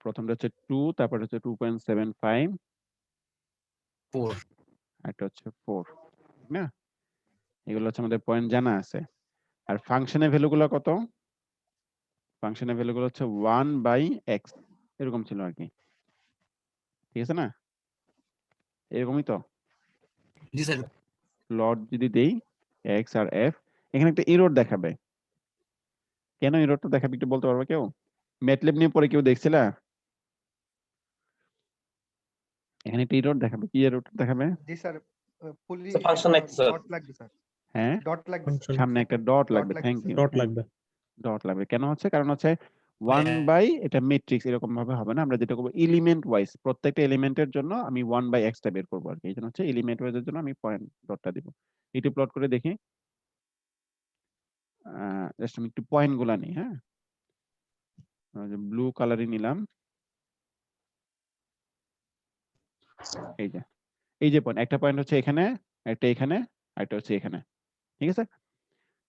প্রথমটা হচ্ছে 2, তারপর হচ্ছে 2.75,
4
একটা হচ্ছে 4, ঠিক না? এগুলো হচ্ছে আমাদের পয়েন্ট জানা আছে। আর ফাংশনের ভ্যালুগুলো কত? ফাংশনের ভ্যালুগুলো হচ্ছে 1/x, এরকম ছিল আর কি। ঠিক আছে না? এরকমই তো।
জি স্যার।
প্লট যদি দেই x আর f, এখানে একটা এরর দেখাবে। কেন এররটা দেখাবে একটু বলতে পারবে কেউ? ম্যাটল্যাব নিয়ে পরে কেউ দেখছিলা? এখানে একটা এরর দেখাবে, কি এরর দেখাবে?
জি স্যার, ফুলি
ফাংশন
একটা
লাগছে স্যার।
ডট লাগবে স্যার,
হ্যাঁ,
ডট লাগবে স্যার,
সামনে একটা ডট
ডট
লাগবে।
লাগবে
থ্যাংক
স্যার।
ইউ,
ডট লাগবে।
ডট লাগবে। কেন হচ্ছে? কারণ হচ্ছে 1 এটা ম্যাট্রিক্স, এরকম ভাবে হবে না। আমরা যেটা করব এলিমেন্ট ওয়াইজ, প্রত্যেকটা এলিমেন্টের জন্য আমি 1/x টা বের করব আর কি। এইজন্য হচ্ছে এলিমেন্ট ওয়াইজ এর জন্য আমি পয়েন্ট ডটটা দিব। একটু প্লট করে দেখি। জাস্ট আমি একটু পয়েন্ট গুলা নিই। হ্যাঁ, ব্লু কালারই নিলাম। এই যে পয়েন্ট, একটা পয়েন্ট হচ্ছে এখানে, একটা এখানে, একটা হচ্ছে এখানে। ঠিক আছে,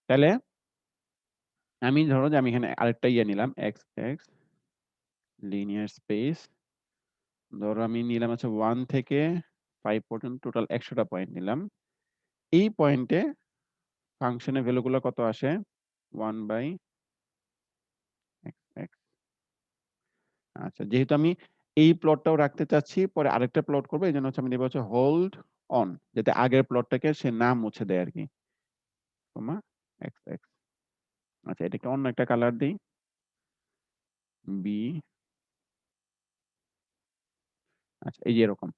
তাহলে আমি ধরো যে আমি এখানে আরেকটা ইয়ে নিলাম, x x লিনিয়ার স্পেস। ধরো আমি নিলাম হচ্ছে 1 থেকে 5 পর্যন্ত, টোটাল 100টা পয়েন্ট নিলাম। এই পয়েন্টে ফাংশনের ভ্যালুগুলো কত আসে? 1/x। আচ্ছা, যেহেতু আমি এই প্লটটাও রাখতে চাচ্ছি, পরে আরেকটা প্লট করবো, এই জন্য হচ্ছে আমি দেবো হচ্ছে হোল্ড অন, যাতে আগের প্লটটাকে সে না মুছে দেয় আর কি, কমা x x। আচ্ছা, এটাকে অন্য একটা কালার দিই, বি। আচ্ছা, এই যে এরকম।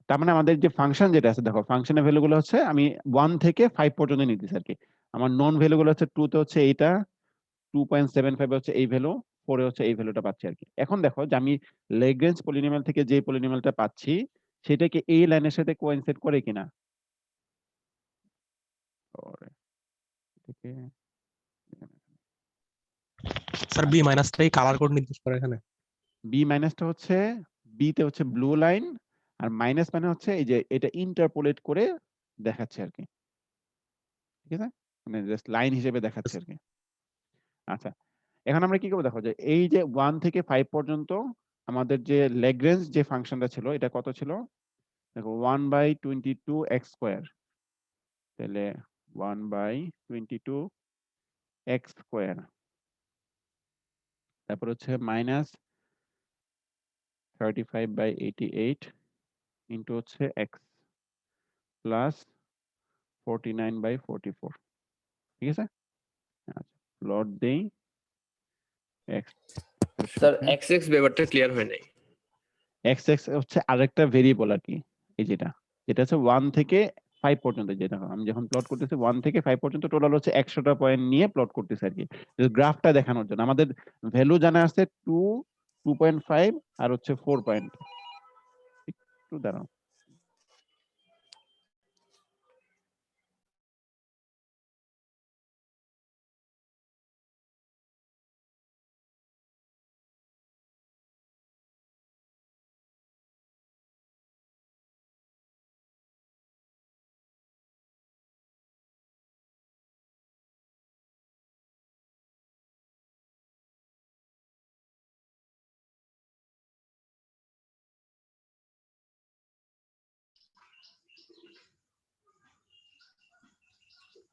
তার মানে আমাদের যে ফাংশন যেটা আছে, দেখো ফাংশনের ভ্যালুগুলো হচ্ছে আমি 1 থেকে 5 পর্যন্ত নিতেছি আর কি। আমার নন ভ্যালুগুলো হচ্ছে 2 তে হচ্ছে এইটা, 2.75 হচ্ছে এই ভ্যালু, 4 এ হচ্ছে এই ভ্যালুটা পাচ্ছি আর কি। এখন দেখো যে আমি ল্যাগ্রেঞ্জ পলিনোমিয়াল থেকে যে পলিনোমিয়ালটা পাচ্ছি সেটাকে এই লাইনের সাথে কোইনসাইড করে কিনা।
স্যার বি মাইনাসটাই কালার কোড নির্দেশ করে এখানে।
বি মাইনাসটা হচ্ছে বি তে হচ্ছে ব্লু লাইন, আর মাইনাস মানে হচ্ছে এই যে এটা ইন্টারপোলেট করে দেখাচ্ছে আর কি, ঠিক আছে, মানে জাস্ট লাইন হিসেবে দেখাচ্ছে আর কি। আচ্ছা, এখন আমরা কি করবো দেখো, যে এই যে 1 থেকে 5 পর্যন্ত আমাদের যে ল্যাগ্রেঞ্জ যে ফাংশনটা ছিল এটা কত ছিল, দেখো 1/22 x স্কয়ার, তাহলে 1/22 x স্কয়ার, তারপর হচ্ছে মাইনাস 35/88 ইন্টু হচ্ছে x প্লাস 49/44, ঠিক আছে। আচ্ছা, প্লট দেই x
স্যার এক্স এক্স ব্যাপারটা ক্লিয়ার হয় নাই।
x হচ্ছে আরেকটা ভেরিয়েবল আর কি, এই যেটা যেটা হচ্ছে 1 থেকে 5 পর্যন্ত, যেটা আমি যখন প্লট করতেছি 1 থেকে 5 পর্যন্ত টোটাল হচ্ছে 100টা পয়েন্ট নিয়ে প্লট করতেছি আর কি, গ্রাফটা দেখানোর জন্য। আমাদের ভ্যালু জানা আছে 2, 2.5 আর হচ্ছে 4 পয়েন্ট। একটু দাঁড়াও,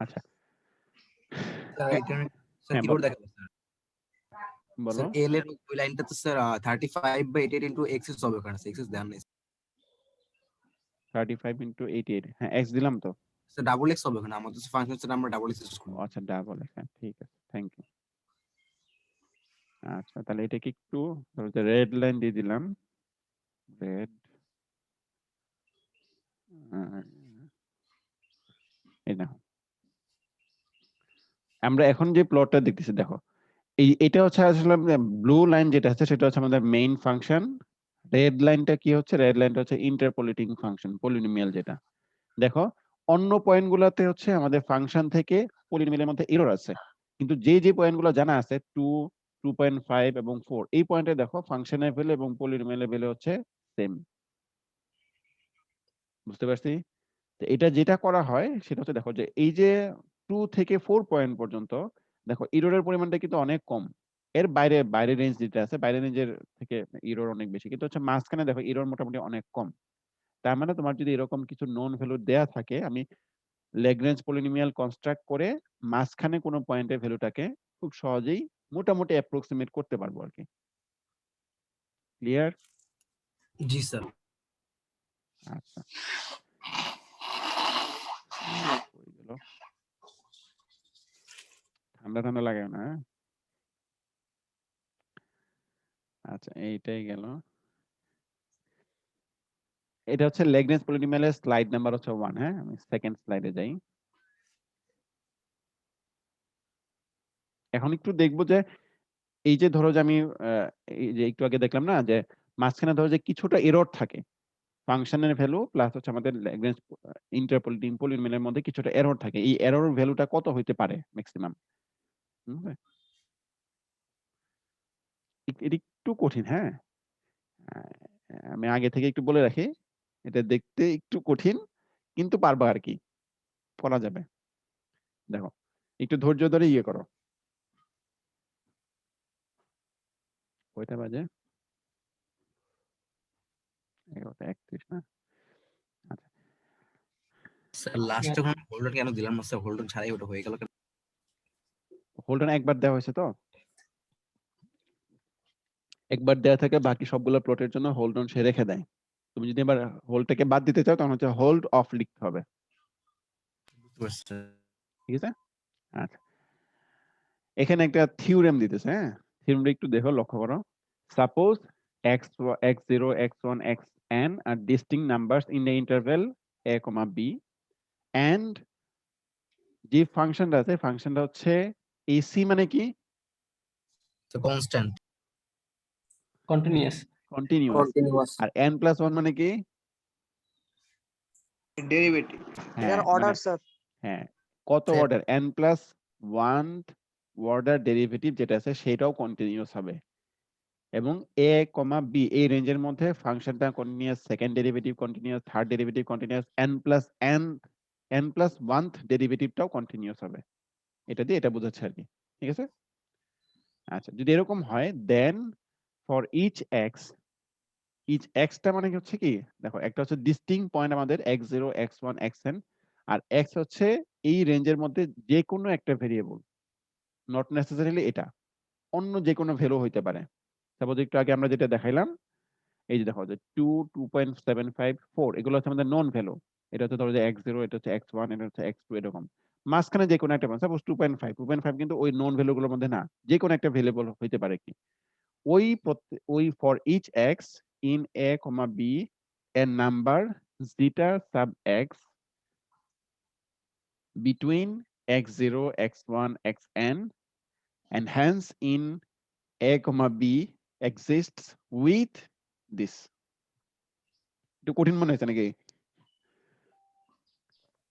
আচ্ছা
স্যার এটা স্যার
হ্যাঁ,
কি
বলো
করে দেখাবো স্যার?
বলো।
স্যার এল এর ওই লাইনটা তো স্যার 35/88 ইনটু এক্স হবে কারণ এক্স দেন নাই
35 ইন্টু 88, হ্যাঁ x দিলাম তো।
স্যার ডাবল এক্স হবে কারণ আমাদের ফাংশন স্যার আমরা ডাবল এক্স ইউজ
ও
করব।
আচ্ছা, ডাবল x, হ্যাঁ ঠিক আছে, থ্যাংক ইউ। আচ্ছা, তাহলে এটাকে একটু রেড লাইন দিয়ে দিলাম, রেড, এই দেখো আমরা এখন যে প্লটটা দেখতেছি, দেখো এটা হচ্ছে আসলে ব্লু লাইন যেটা আছে সেটা হচ্ছে আমাদের মেইন ফাংশন, রেড লাইনটা কি হচ্ছে, রেড লাইনটা হচ্ছে ইন্টারপোলেটিং ফাংশন, পলিনোমিয়াল যেটা। দেখো অন্য পয়েন্ট গুলাতে হচ্ছে আমাদের ফাংশন থেকে পলিনোমিয়ালের মধ্যে এরর আছে, কিন্তু যে যে পয়েন্ট গুলো জানা আছে 2, 2.5 এবং 4, এই পয়েন্টে দেখো ফাংশনের ভ্যালু এবং পলিনোমিয়ালের ভ্যালু হচ্ছে সেম। বুঝতে পারছি? তো এটা যেটা করা হয় সেটা হচ্ছে, দেখো যে এই যে 2 থেকে 4 পয়েন্ট পর্যন্ত দেখো এররের পরিমাণটা কিন্তু অনেক কম, এর বাইরে বাইরে রেঞ্জ যেটা আছে বাইরে রেঞ্জের থেকে এরর অনেক বেশি, কিন্তু হচ্ছে মাঝখানে দেখো এরর মোটামুটি অনেক কম। তার মানে তোমার যদি এরকম কিছু নোন ভ্যালু দেয়া থাকে, আমি ল্যাগ্রেঞ্জ পলিনোমিয়াল কনস্ট্রাক্ট করে মাঝখানে কোনো পয়েন্টের ভ্যালুটাকে খুব সহজেই মোটামুটি অ্যাপ্রক্সিমেট করতে পারবো আর কি। ক্লিয়ার?
জি স্যার।
আচ্ছা, কই গেল? ঠান্ডা ঠান্ডা লাগে না? হ্যাঁ? আচ্ছা, এইটাই গেল। এটা হচ্ছে ল্যাগ্রেঞ্জ পলিনোমিয়ালের স্লাইড নাম্বার হচ্ছে 1। হ্যাঁ, আমি সেকেন্ড স্লাইডে যাই। এখন একটু দেখবো যে এই যে ধরো যে আমি এই যে একটু আগে দেখলাম না যে মাঝখানে ধরো যে কিছুটা এরর থাকে, ফাংশনের ভ্যালু প্লাস হচ্ছে আমাদের ল্যাগ্রেঞ্জ ইন্টারপোলেটিং পলিনোমিয়ালের মধ্যে কিছুটা এরর থাকে, এই এরর ভ্যালুটা কত হইতে পারে ম্যাক্সিমাম? এটা একটু কঠিন, হ্যাঁ, আমি আগে থেকে একটু বলে রাখি, এটা দেখতে একটু কঠিন কিন্তু পারবা আর কি, করা যাবে। দেখো একটু ধৈর্য ধরে ইয়ে করো। কয়টা বাজে? 11:31 না? আচ্ছা,
স্যার লাস্ট যখন হোল্ডার কেন দিলাম না স্যার, হোল্ডার ছাড়াই ওটা হয়ে গেল কেন?
হোল্ডার একবার দেওয়া হয়েছে তো, একবার দেওয়া থাকে, বাকি সবগুলো প্লটের জন্য হোল্ড অন সে রেখে দেয়। তুমি যদি এবার হোল্ডটাকে বাদ দিতে চাও তখন হচ্ছে হোল্ড অফ লিখতে হবে,
বুঝতে পারছি স্যার।
ঠিক আছে? আচ্ছা, এখানে একটা থিওরেম দিতেছে, হ্যাঁ, থিওরেমটা একটু দেখো, লক্ষ্য করো। Suppose x0, x1, xn are distinct numbers in the interval a, b and যে ফাংশনটা আছে ফাংশনটা হচ্ছে ac মানে কি?
Constant
continuous
continuous.
কন্টিনিউয়াস।
আর n+1 মানে কি?
ডেরিভেটিভ।
হ্যাঁ,
অর্ডার
মানে
স্যার।
হ্যাঁ, কত
sir.
Order? n+1 order derivative যেটা আছে সেটাও কন্টিনিউয়াস হবে এবং এ কমা বি এই রেঞ্জের মধ্যে ফাংশনটা continuous, second derivative continuous, third derivative continuous, n plus oneth ডেরিভেটিভটাও কন্টিনিউয়াস হবে। এটা দিয়ে এটা বোঝাচ্ছে আর কি, ঠিক আছে? আচ্ছা, যদি এরকম হয় দেন ফর ইচ এক্সটা মানে কি হচ্ছে কি, দেখো একটা হচ্ছে ডিস্টিংক্ট পয়েন্ট আমাদের x0 x1 xn, আর x হচ্ছে এই রেঞ্জের মধ্যে যে কোনো একটা ভেরিয়েবল, নট নেসেসারিলি এটা, অন্য যে কোনো ভ্যালু হইতে পারে। সাপোজ একটু আগে আমরা যেটা দেখাইলাম, এই যে দেখো যে 2, 2.75, 4 এগুলো হচ্ছে আমাদের নন ভ্যালু। এটা হচ্ছে ধরো যে x0, এটা হচ্ছে x1, এটা হচ্ছে x2, এরকম মাঝখানে যে কোনো একটা সাপোজ 2.5 কিন্তু ওই নন ভ্যালুগুলোর মধ্যে না, যে কোনো একটা ভ্যারিয়েবল হইতে পারে কি। ওই for each x in a comma b a number zeta sub x between x0 x1 xn and hence in a comma b exists with this. একটু কঠিন মনে হচ্ছে নাকি?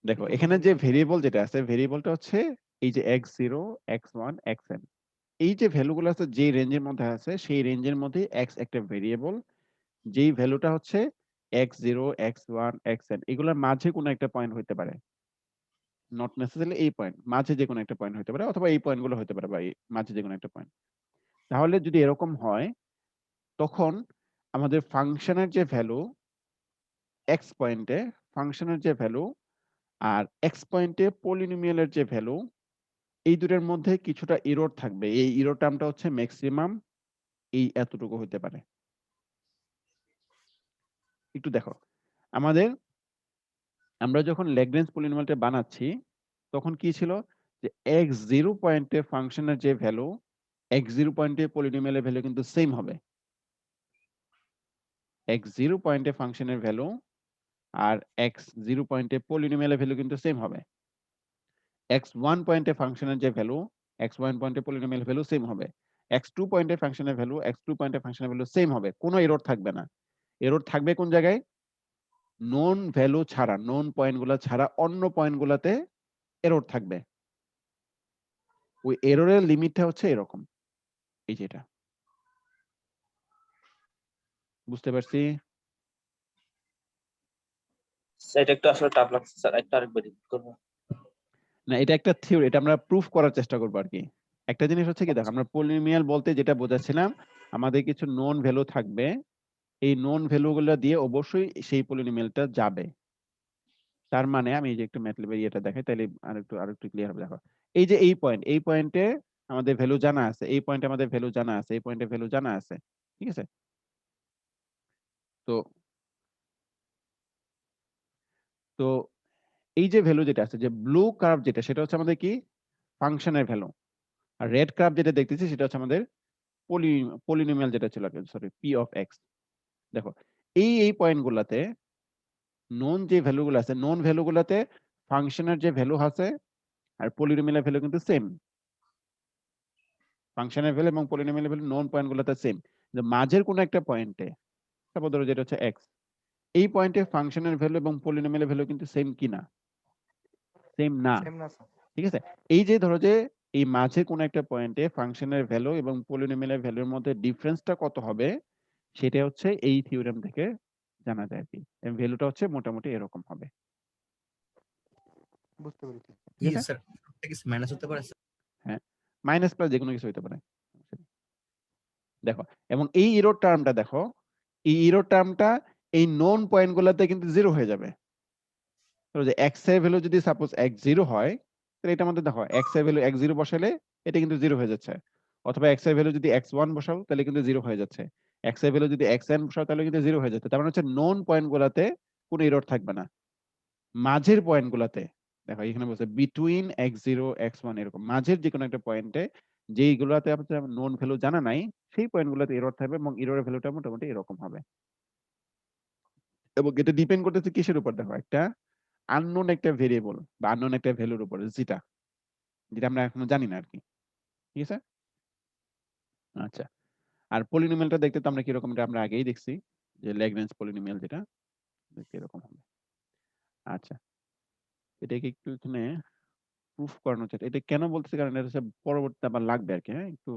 দেখো এখানে যে ভেরিয়েবল যেটা আছে, ভেরিয়েবলটা হচ্ছে এই যে x0 x1 xn, এই যে ভ্যালুগুলো আছে যে রেঞ্জের মধ্যে আছে সেই রেঞ্জের মধ্যে x একটা ভেরিয়েবল, যেই ভ্যালুটা হচ্ছে x0 x1 xn, এগুলোর মাঝে কোনো একটা পয়েন্ট হতে পারে, নট নেসেসারিলি এই পয়েন্ট, মাঝে যে কোনো একটা পয়েন্ট হতে পারে, অথবা এই পয়েন্টগুলো হতে পারে, বা এই মাঝে যে কোনো একটা পয়েন্ট। তাহলে যদি এরকম হয় তখন আমাদের ফাংশনের যে ভ্যালু এক্স পয়েন্টে, ফাংশনের যে ভ্যালু আর এক্স পয়েন্টে পলিনোমিয়ালের যে ভ্যালু, এই দুটোর মধ্যে কিছুটা এরর থাকবে। এই এরর টার্মটা হচ্ছে ম্যাক্সিমাম এই এতটুকু হতে পারে। একটু দেখো, আমরা যখন ল্যাগ্রেঞ্জ পলিনোমিয়ালটা বানাচ্ছি তখন কি ছিল যে x0 পয়েন্টে ফাংশনের যে ভ্যালু, x0 পয়েন্টে পলিনোমিয়ালের ভ্যালু কিন্তু সেম হবে। x0 পয়েন্টে ফাংশনের ভ্যালু আর x0 পয়েন্টে পলিনোমিয়ালের ভ্যালু কিন্তু সেম হবে। x1 পয়েন্টে ফাংশনের যে ভ্যালু, x1 পয়েন্টে পলিনোমিয়াল ভ্যালু সেম হবে। x2 পয়েন্টে ফাংশনের ভ্যালু, x2 পয়েন্টে ফাংশনের ভ্যালু সেম হবে, কোনো এরর থাকবে না। এরর থাকবে কোন জায়গায়? নোন ভ্যালু ছাড়া, নোন পয়েন্টগুলো ছাড়া অন্য পয়েন্টগুলোতে এরর থাকবে। ওই এররের লিমিটটা হচ্ছে এরকম, এই যেটা, বুঝতে পারছি?
এটা একটু আসলে টাফ লাগছে স্যার, একটা আরেকবার রিপিট করবো।
না, এটা একটা থিওরি, এটা আমরা প্রুফ করার চেষ্টা করবো আর কি। একটা জিনিস হচ্ছে কি, দেখো আমরা পলিনোমিয়াল বলতে যেটা বোঝাচ্ছিলাম, আমাদের কিছু নোন ভ্যালু থাকবে, এই নোন ভ্যালুগুলো দিয়ে অবশ্যই সেই পলিনোমিয়ালটা যাবে। তার মানে আমি এই যে একটু ম্যাটল্যাবের ইয়েটা দেখাই তাহলে আরেকটু ক্লিয়ার হবে। দেখো এই যে এই পয়েন্টে আমাদের ভ্যালু জানা আছে, এই পয়েন্টে আমাদের ভ্যালু জানা আছে, এই পয়েন্টে ভ্যালু জানা আছে, ঠিক আছে? তো তো এই যে ভ্যালু যেটা আছে, যে ব্লু কার্ভ যেটা, সেটা হচ্ছে আমাদের কি ফাংশনের ভ্যালু, আর রেড কার্ভ যেটা দেখতেছি সেটা হচ্ছে আমাদের পলিনোমিয়াল যেটা ছিল, সরি, পি অফ এক্স। দেখো এই পয়েন্টগুলোতে নোন যে ভ্যালুগুলো আছে, নোন ভ্যালুগুলোতে ফাংশনের যে ভ্যালু আছে আর পলিনোমিয়ালের ভ্যালু কিন্তু সেম। ফাংশনের ভ্যালু এবং পলিনোমিয়ালের ভ্যালু নোন পয়েন্টগুলোতে সেম। মাঝের কোনো একটা পয়েন্টে, তারপর ধরো যেটা হচ্ছে এক্স, এই পয়েন্টে ফাংশনের ভ্যালু এবং পলিনোমিয়ালের ভ্যালু কিন্তু সেম কিনা? সেম না,
সেম না স্যার।
ঠিক আছে? এই যে ধরো যে এই মাঝে কোনো একটা পয়েন্টে ফাংশনের ভ্যালু এবং পলিনোমিয়ালের ভ্যালুর মধ্যে ডিফারেন্সটা কত হবে, সেটা হচ্ছে এই থিওরেম থেকে জানা যায় আর কি। ভ্যালুটা হচ্ছে মোটামুটি এরকম হবে,
বুঝতে পেরেছি।
কি
ঠিক আছে?
স্যার, এটা কি মাইনাস হতে পারে স্যার?
হ্যাঁ, মাইনাস প্লাস যে কোনো কিছু হতে পারে। দেখো, এবং এই ইরোর টার্মটা দেখো, এই ইরোর টার্মটা এই নোন পয়েন্টগুলোতে কিন্তু জিরো হয়ে যাবে। ধরো যে এক্স এর ভ্যালু যদি সাপোজ x0 হয়, তাহলে এটা আমাদের দেখো এক্স এর ভ্যালু x0 বসালে এটা কিন্তু জিরো হয়ে যাচ্ছে, অথবা এক্স এর ভ্যালু যদি x1 বসাও তাহলে কিন্তু জিরো হয়ে যাচ্ছে, এক্স এর ভ্যালু যদি xn বসাও তাহলে কিন্তু জিরো হয়ে যাচ্ছে। তার মানে হচ্ছে নোন পয়েন্টগুলোতে কোনো এরর থাকবে না, মাঝের পয়েন্টগুলোতে, দেখো এখানে বলছে বিটুইন x0 x1, এরকম মাঝের যে কোনো একটা পয়েন্টে যেইগুলোতে আপনার নোন ভ্যালু জানা নাই সেই পয়েন্টগুলোতে এরর থাকবে, এবং এররের ভ্যালুটা মোটামুটি এরকম হবে। এবং এটা ডিপেন্ড করতেছে কিসের উপর? দেখো একটা আননোন একটা ভেরিয়েবল বা আননোন একটা ভ্যালুর উপর, যেটা যেটা আমরা এখনো জানি না আর কি, ঠিক আছে? আচ্ছা, আর পলিনোমিয়ালটা দেখতে তো আমরা কিরকম, এটা আমরা আগেই দেখছি যে ল্যাগ্রেঞ্জ পলিনোমিয়াল যেটা দেখতে এরকম হবে। আচ্ছা, এটাকে একটু এখানে প্রুফ করানো চাই এটা কেন বলতেছি কারণ এটা হচ্ছে পরবর্তীতে আবার লাগবে আর কি হ্যাঁ একটু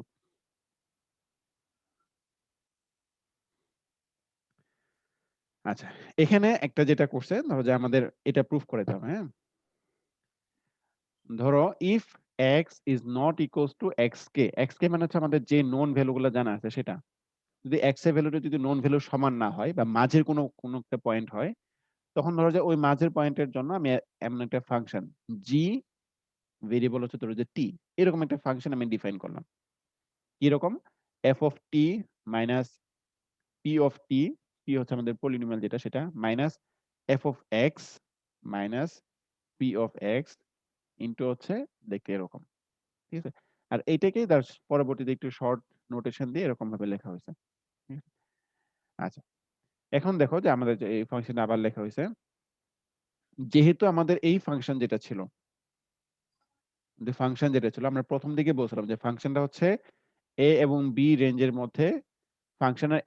আচ্ছা এখানে একটা যেটা করছে ধরো যে আমাদের এটা প্রুফ করে দিতে হবে হ্যাঁ ধরো if x is not equals to x কে মানে হচ্ছে আমাদের যে নোন ভ্যালুগুলো জানা আছে সেটা যদি এক্স এর ভ্যালুটা যদি নোন ভ্যালু সমান না হয় বা মাঝের কোনো কোনো একটা পয়েন্ট হয় তখন ধরো যে ওই মাঝের পয়েন্টের জন্য আমি এমন একটা ফাংশন জি ভেরিয়েবল হচ্ছে ধরো যে টি এরকম একটা ফাংশন আমি ডিফাইন করলাম কিরকম F of T minus p of T P হচ্ছে আমাদের পলিনোমিয়াল যেটা সেটা minus F of x minus p of x into হচ্ছে দেখতে এরকম ঠিক আছে আর এইটাকেই তার পরবর্তীতে একটু শর্ট নোটেশন দিয়ে এরকম ভাবে লেখা হয়েছে ঠিক আছে? আচ্ছা এখন দেখো যে আমাদের যে এই ফাংশন আবার লেখা হয়েছে যেহেতু আমাদের এই ফাংশন যেটা ছিল যে ফাংশন যেটা ছিল আমরা প্রথম দিকে বলছিলাম যে ফাংশনটা হচ্ছে এ এবং বি রেঞ্জের মধ্যে ফাংশনের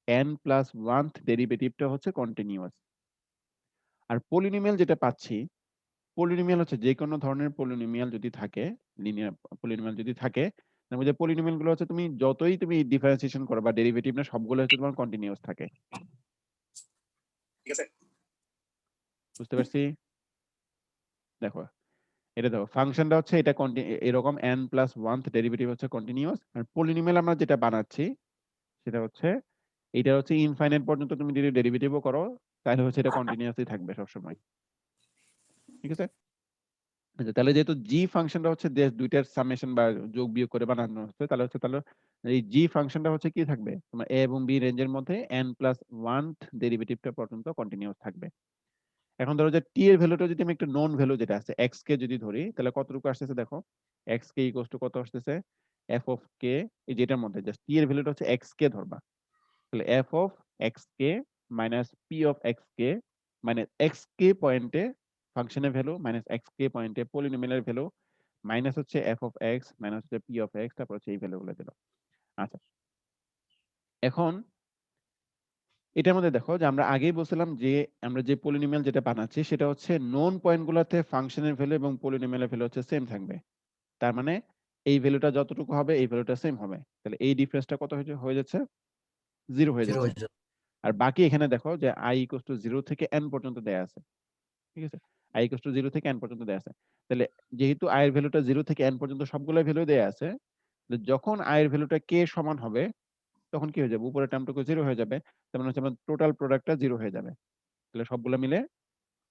n প্লাস ওয়ান ডেরিভেটিভটা হচ্ছে কন্টিনিউয়াস আর পলিনোমিয়াল যেটা পাচ্ছি পলিনোমিয়াল হচ্ছে যে কোনো ধরনের পলিনোমিয়াল যদি থাকে লিনিয়ার পলিনোমিয়াল যদি থাকে তার মধ্যে পলিনোমিয়াল গুলো হচ্ছে তুমি যতই তুমি ডিফারেন্সিয়েশন করো বা ডেরিভেটিভ না সবগুলো হচ্ছে তোমার কন্টিনিউয়াস থাকে
ঠিক আছে
বুঝতে পারছি দেখো এটা দেখো ফাংশনটা হচ্ছে এটা এরকম n প্লাস ওয়ান ডেরিভেটিভ হচ্ছে কন্টিনিউয়াস আর পলিনোমিয়াল আমরা যেটা বানাচ্ছি সেটা হচ্ছে এটা হচ্ছে ইনফাইনাইট পর্যন্ত তুমি যদি ডেরিভেটিভও করো তাহলে হচ্ছে এটা কন্টিনিউয়াসলি থাকবে সবসময় ঠিক আছে আচ্ছা তাহলে যেহেতু জি ফাংশনটা হচ্ছে দুইটার সামেশন বা যোগ বিয়োগ করে বানানো হচ্ছে তাহলে এই জি ফাংশনটা হচ্ছে কি থাকবে তোমার এ এবং বি রেঞ্জের মধ্যে n প্লাস ওয়ান ডেরিভেটিভটা পর্যন্ত কন্টিনিউয়াস থাকবে এখন ধরো যে টি এর ভ্যালুটা যদি আমি একটা নন ভ্যালু যেটা আছে এক্স কে যদি ধরি তাহলে কতটুকু আসতেছে দেখো এক্স কে ইকুয়ালস টু কত আসতেছে এফ অফ কে এই যেটার মধ্যে জাস্ট টি এর ভ্যালুটা হচ্ছে এক্স কে ধরবা তাহলে এফ অফ এক্স কে মাইনাস পি অফ এক্স কে মানে এক্স কে পয়েন্টে ফাংশনের ভ্যালু মাইনাস এক্স কে পয়েন্টে পলিনোমিয়ালের ভ্যালু মাইনাস হচ্ছে এফ অফ এক্স মাইনাস হচ্ছে পি অফ এক্স তারপর হচ্ছে এই ভ্যালুগুলো দিল আচ্ছা এখন এটার মধ্যে দেখো যে আমরা আগেই বলছিলাম যে আমরা যে পলিনোমিয়াল যেটা বানাচ্ছি সেটা হচ্ছে নোন পয়েন্টগুলোতে ফাংশনের ভ্যালু এবং পলিনোমিয়ালের ভ্যালু হচ্ছে সেম থাকবে তার মানে এই ভ্যালুটা যতটুকু হবে এই ভ্যালুটা সেম হবে তাহলে এই ডিফারেন্সটা কত হয়ে যাচ্ছে জিরো হয়ে
জিরো
যাচ্ছে
হয়ে যাবে
আর বাকি এখানে দেখো যে i ইকুয়ালস টু 0 থেকে n পর্যন্ত দেয়া আছে ঠিক আছে i ইকুয়ালস টু 0 থেকে n পর্যন্ত দেয়া আছে তাহলে যেহেতু i এর ভ্যালুটা 0 থেকে n পর্যন্ত সবগুলো ভ্যালু দেয়া আছে তাহলে যখন i এর ভ্যালুটা k সমান হবে তখন কি হয়ে যাবে উপরের টার্মটুকু 0 হয়ে যাবে তার মানে হচ্ছে আমার টোটাল প্রোডাক্টটা 0 হয়ে যাবে তাহলে সবগুলো মিলে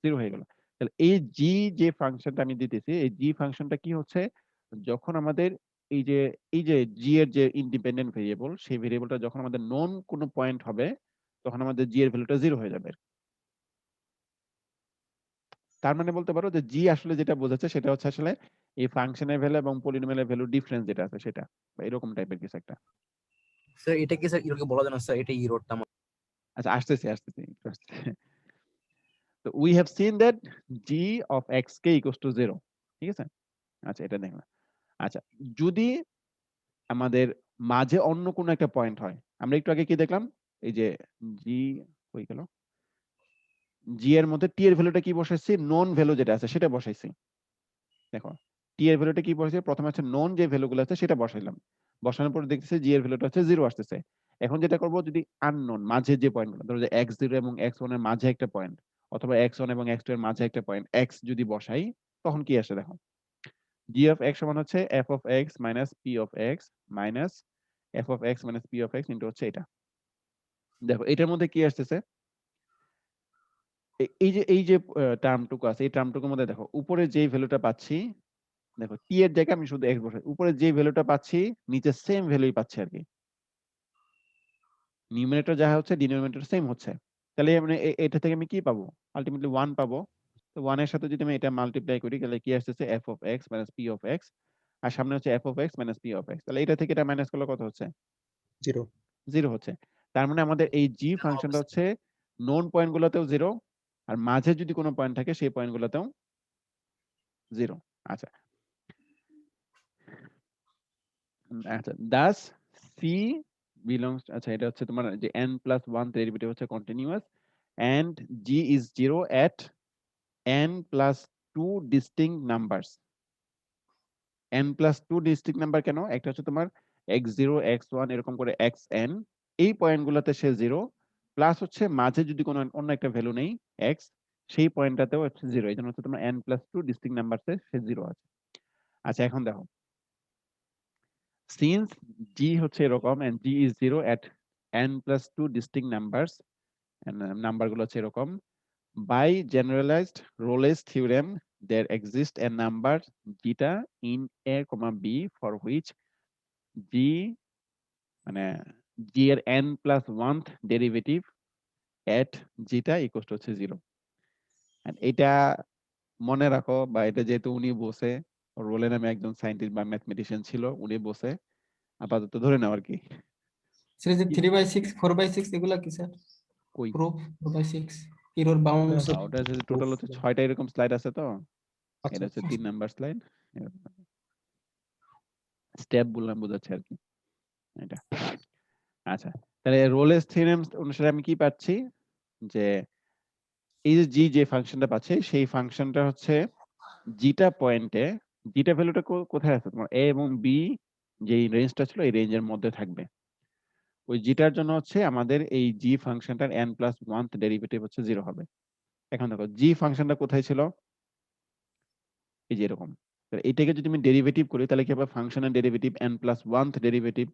0 হয়ে গেল তাহলে এই জি যে ফাংশনটা আমি দিতেছি এই জি ফাংশনটা কি হচ্ছে যখন আমাদের এই যে জি এর যে ইন্ডিপেন্ডেন্ট ভেরিয়েবল সেই ভেরিয়েবলটা যখন আমাদের নন কোনো পয়েন্ট হবে তখন আমাদের জি এর ভ্যালুটা 0 হয়ে যাবে তার মানে বলতে পারো যে জি আসলে যেটা বোঝাচ্ছে সেটা হচ্ছে আসলে এই ফাংশনের ভ্যালু এবং পলিনোমিয়ালের ভ্যালু ডিফারেন্স যেটা আছে সেটা বা এরকম টাইপের কিছু একটা
স্যার এটা কি স্যার ইরোকে বলা যায় না স্যার এটা ইরোরটা
আচ্ছা আসতেছি একটু আসতেছি তো we have seen that G of x K equals to 0 ঠিক আছে আচ্ছা এটা দেখলাম আচ্ছা যদি আমাদের মাঝে অন্য কোনো একটা পয়েন্ট হয় আমরা একটু আগে কি দেখলাম এই যে জি হয়ে গেল জি এর মধ্যে টি এর ভ্যালুটা কি বসাইছি নন ভ্যালু যেটা আছে সেটা বসাইছি দেখো টি এর ভ্যালুটা কি বসাইছি প্রথমে হচ্ছে নন যে ভ্যালুগুলো আছে সেটা বসাইলাম বসানোর পর দেখতেছি জি এর ভ্যালুটা হচ্ছে 0 আসতেছে এখন যেটা করব যদি আননোন মাঝে যে পয়েন্টগুলো ধরো যে x0 এবং x1 এর মাঝে একটা পয়েন্ট অথবা x1 এবং x2 এর মাঝে একটা পয়েন্ট x যদি বসাই তখন কি আসে দেখো g অফ x সমান হচ্ছে f of x minus p of x minus f of x minus p of x into হচ্ছে এটা দেখো এটার মধ্যে কি আসতেছে এই যে টার্মটুকু আছে এই টার্মটুকুর মধ্যে দেখো উপরে যেই ভ্যালুটা পাচ্ছি দেখো টি এর জায়গায় আমি শুধু x বসাই উপরে যে ভ্যালুটা পাচ্ছি নিচে সেম ভ্যালুই পাচ্ছি আর কি নিউমারেটর যা হচ্ছে ডিনোমিনেটর সেম হচ্ছে তাহলে মানে এটা থেকে আমি কি পাবো আলটিমেটলি 1 পাবো তো 1 এর সাথে যদি আমি এটা মাল্টিপ্লাই করি তাহলে কি আসছে f of x minus p of x আর সামনে হচ্ছে f of x minus p of x তাহলে এটা থেকে এটা মাইনাস করলে কত হচ্ছে
0
0 হচ্ছে তার মানে আমাদের এই g ফাংশনটা হচ্ছে নোন পয়েন্টগুলোতেও 0 আর মাঝে যদি কোনো পয়েন্ট থাকে সেই পয়েন্টগুলোতেও 0 আচ্ছা আচ্ছা দাস c belongs আচ্ছা এটা হচ্ছে তোমার যে n plus 1 ডেরিভেটিভ হচ্ছে continuous and g is 0 at n plus 2 distinct numbers n+2 district number কেন? একটা হচ্ছে তোমার x0 x1 এরকম করে xn, এই পয়েন্টগুলোতে সে 0, প্লাস হচ্ছে মাঝে যদি কোনো অন্য একটা ভ্যালু নেই x, সেই পয়েন্টটাতেও হচ্ছে 0, এই জন্য হচ্ছে তোমার n+2 ডিস্ট্রিক্ট নাম্বারতে সে 0 আছে। আচ্ছা এখন দেখো, since g হচ্ছে এরকম and g is 0 at n+2 distinct numbers, and নাম্বারগুলো হচ্ছে এরকম, by generalized Rolle's theorem there exists a number zeta in a comma b for which g মানে g এর n+1th derivative at zeta equals to হচ্ছে 0, and এটা মনে রাখো, বা এটা যেহেতু উনি বসে, রোলে নামে একজন সায়েন্টিস্ট বা ম্যাথমেটিশিয়ান ছিল, উনি বসে আপাতত ধরে নাও আর কি।
স্যার যে 3/6 4/6 এগুলা কি স্যার?
কই
প্রুফ 4/6 এরর বাউন্ডস
ওটা টোটাল হচ্ছে 6টা এরকম স্লাইড আছে, তো
আচ্ছা
এটা হচ্ছে 3 নাম্বার স্লাইড, স্টেপ বললাম বোঝাচ্ছে আর কি এটা। আচ্ছা, তাহলে রোলেস থিওরেম অনুসারে আমি কি পাচ্ছি, যে এই যে জি যে ফাংশনটা পাচ্ছি, সেই ফাংশনটা হচ্ছে জিটা পয়েন্টে, জিটা ভ্যালুটা কোথায় আছে তোমার এ এবং বি, যেই রেঞ্জটা ছিল এই রেঞ্জের মধ্যে থাকবে। ওই জিটার জন্য হচ্ছে আমাদের এই জি ফাংশনটার n+1th ডেরিভেটিভ হচ্ছে 0 হবে। এখন দেখো জি ফাংশনটা কোথায় ছিল, এই যে এরকম, এটাকে যদি আমি ডেরিভেটিভ করি তাহলে কি হবে, ফাংশনের derivative n+1th derivative,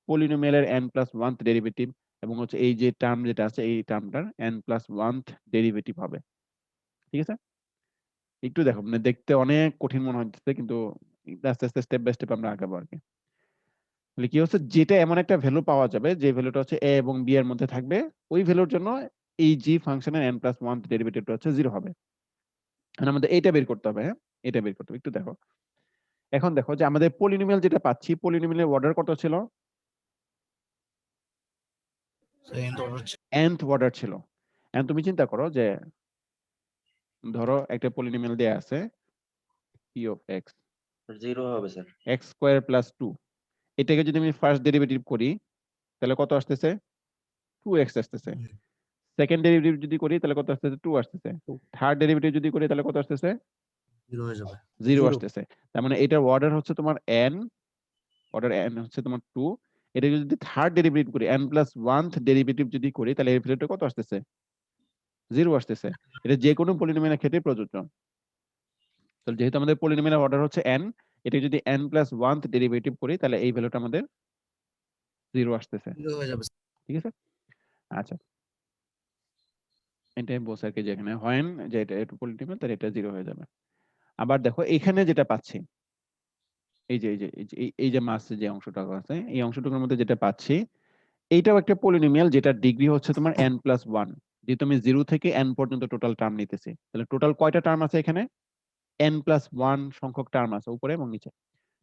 পলিনোমিয়ালের n+1th derivative, এবং হচ্ছে এই যে টার্ম যেটা আছে এই টার্মটার n+1th ডেরিভেটিভ হবে। ঠিক আছে, একটু দেখো মানে দেখতে অনেক কঠিন মনে হচ্ছে, কিন্তু আস্তে আস্তে স্টেপ বাই স্টেপ আমরা আগাবো আর কি। তাহলে কি হচ্ছে, যেটা এমন একটা ভ্যালু পাওয়া যাবে যে ভ্যালুটা হচ্ছে এ এবং বি এর মধ্যে থাকবে, ওই ভ্যালুর জন্য এই জি ফাংশনের n+1th ডেরিভেটিভটা হচ্ছে 0 হবে। এখন আমাদের এটা বের করতে হবে, হ্যাঁ এটা বের করতে হবে, একটু দেখো। এখন দেখো যে আমাদের পলিনোমিয়াল যেটা পাচ্ছি, পলিনোমিয়ালের অর্ডার কত ছিল, nth অর্ডার ছিল। এখন তুমি চিন্তা করো যে ধরো একটা পলিনোমিয়াল দেয়া আছে p of x
0 হবে স্যার।
x স্কয়ার প্লাস 2, এটাকে যদি আমি ফার্স্ট ডেরিভেটিভ করি তাহলে কত আসতেছে, 2x আসতেছে। সেকেন্ড ডেরিভেটিভ যদি করি তাহলে কত আসতেছে, 2 আসতেছে। থার্ড ডেরিভেটিভ যদি করি তাহলে কত আসতেছে,
0 হয়ে যাবে।
0 আসতেছে। তার মানে এটার অর্ডার হচ্ছে তোমার n, অর্ডার n হচ্ছে তোমার 2। এটা যদি থার্ড ডেরিভেটিভ করি n+1th ডেরিভেটিভ যদি করি তাহলে এর ভ্যালুটা কত আসতেছে, 0 আসতেছে। এটা যে কোনো পলিনোমিয়ালের ক্ষেত্রে প্রযোজ্য। তো যেহেতু আমাদের পলিনোমিয়ালের অর্ডার হচ্ছে n, এটা যদি n+1th ডেরিভেটিভ করি তাহলে এই ভ্যালুটা আমাদের 0 আসতেছে।
0 হয়ে যাবে।
ঠিক আছে, আচ্ছা এটাই বলছে আর কি, যেখানে হয় যে এটা পলিনোমিয়াল তাহলে এটা 0 হয়ে যাবে। আবার দেখো এখানে যেটা পাচ্ছি, এই যে এই যে মাস যে অংশটা আছে, এই অংশটুকুর মধ্যে যেটা পাচ্ছি, এইটাও একটা পলিনোমিয়াল যেটার ডিগ্রি হচ্ছে তোমার n+1, যেহেতু আমি 0 থেকে n পর্যন্ত টোটাল টার্ম নিতেছি। তাহলে টোটাল কয়টা টার্ম আছে এখানে, n+1 সংখ্যক টার্ম আছে উপরে এবং নিচে।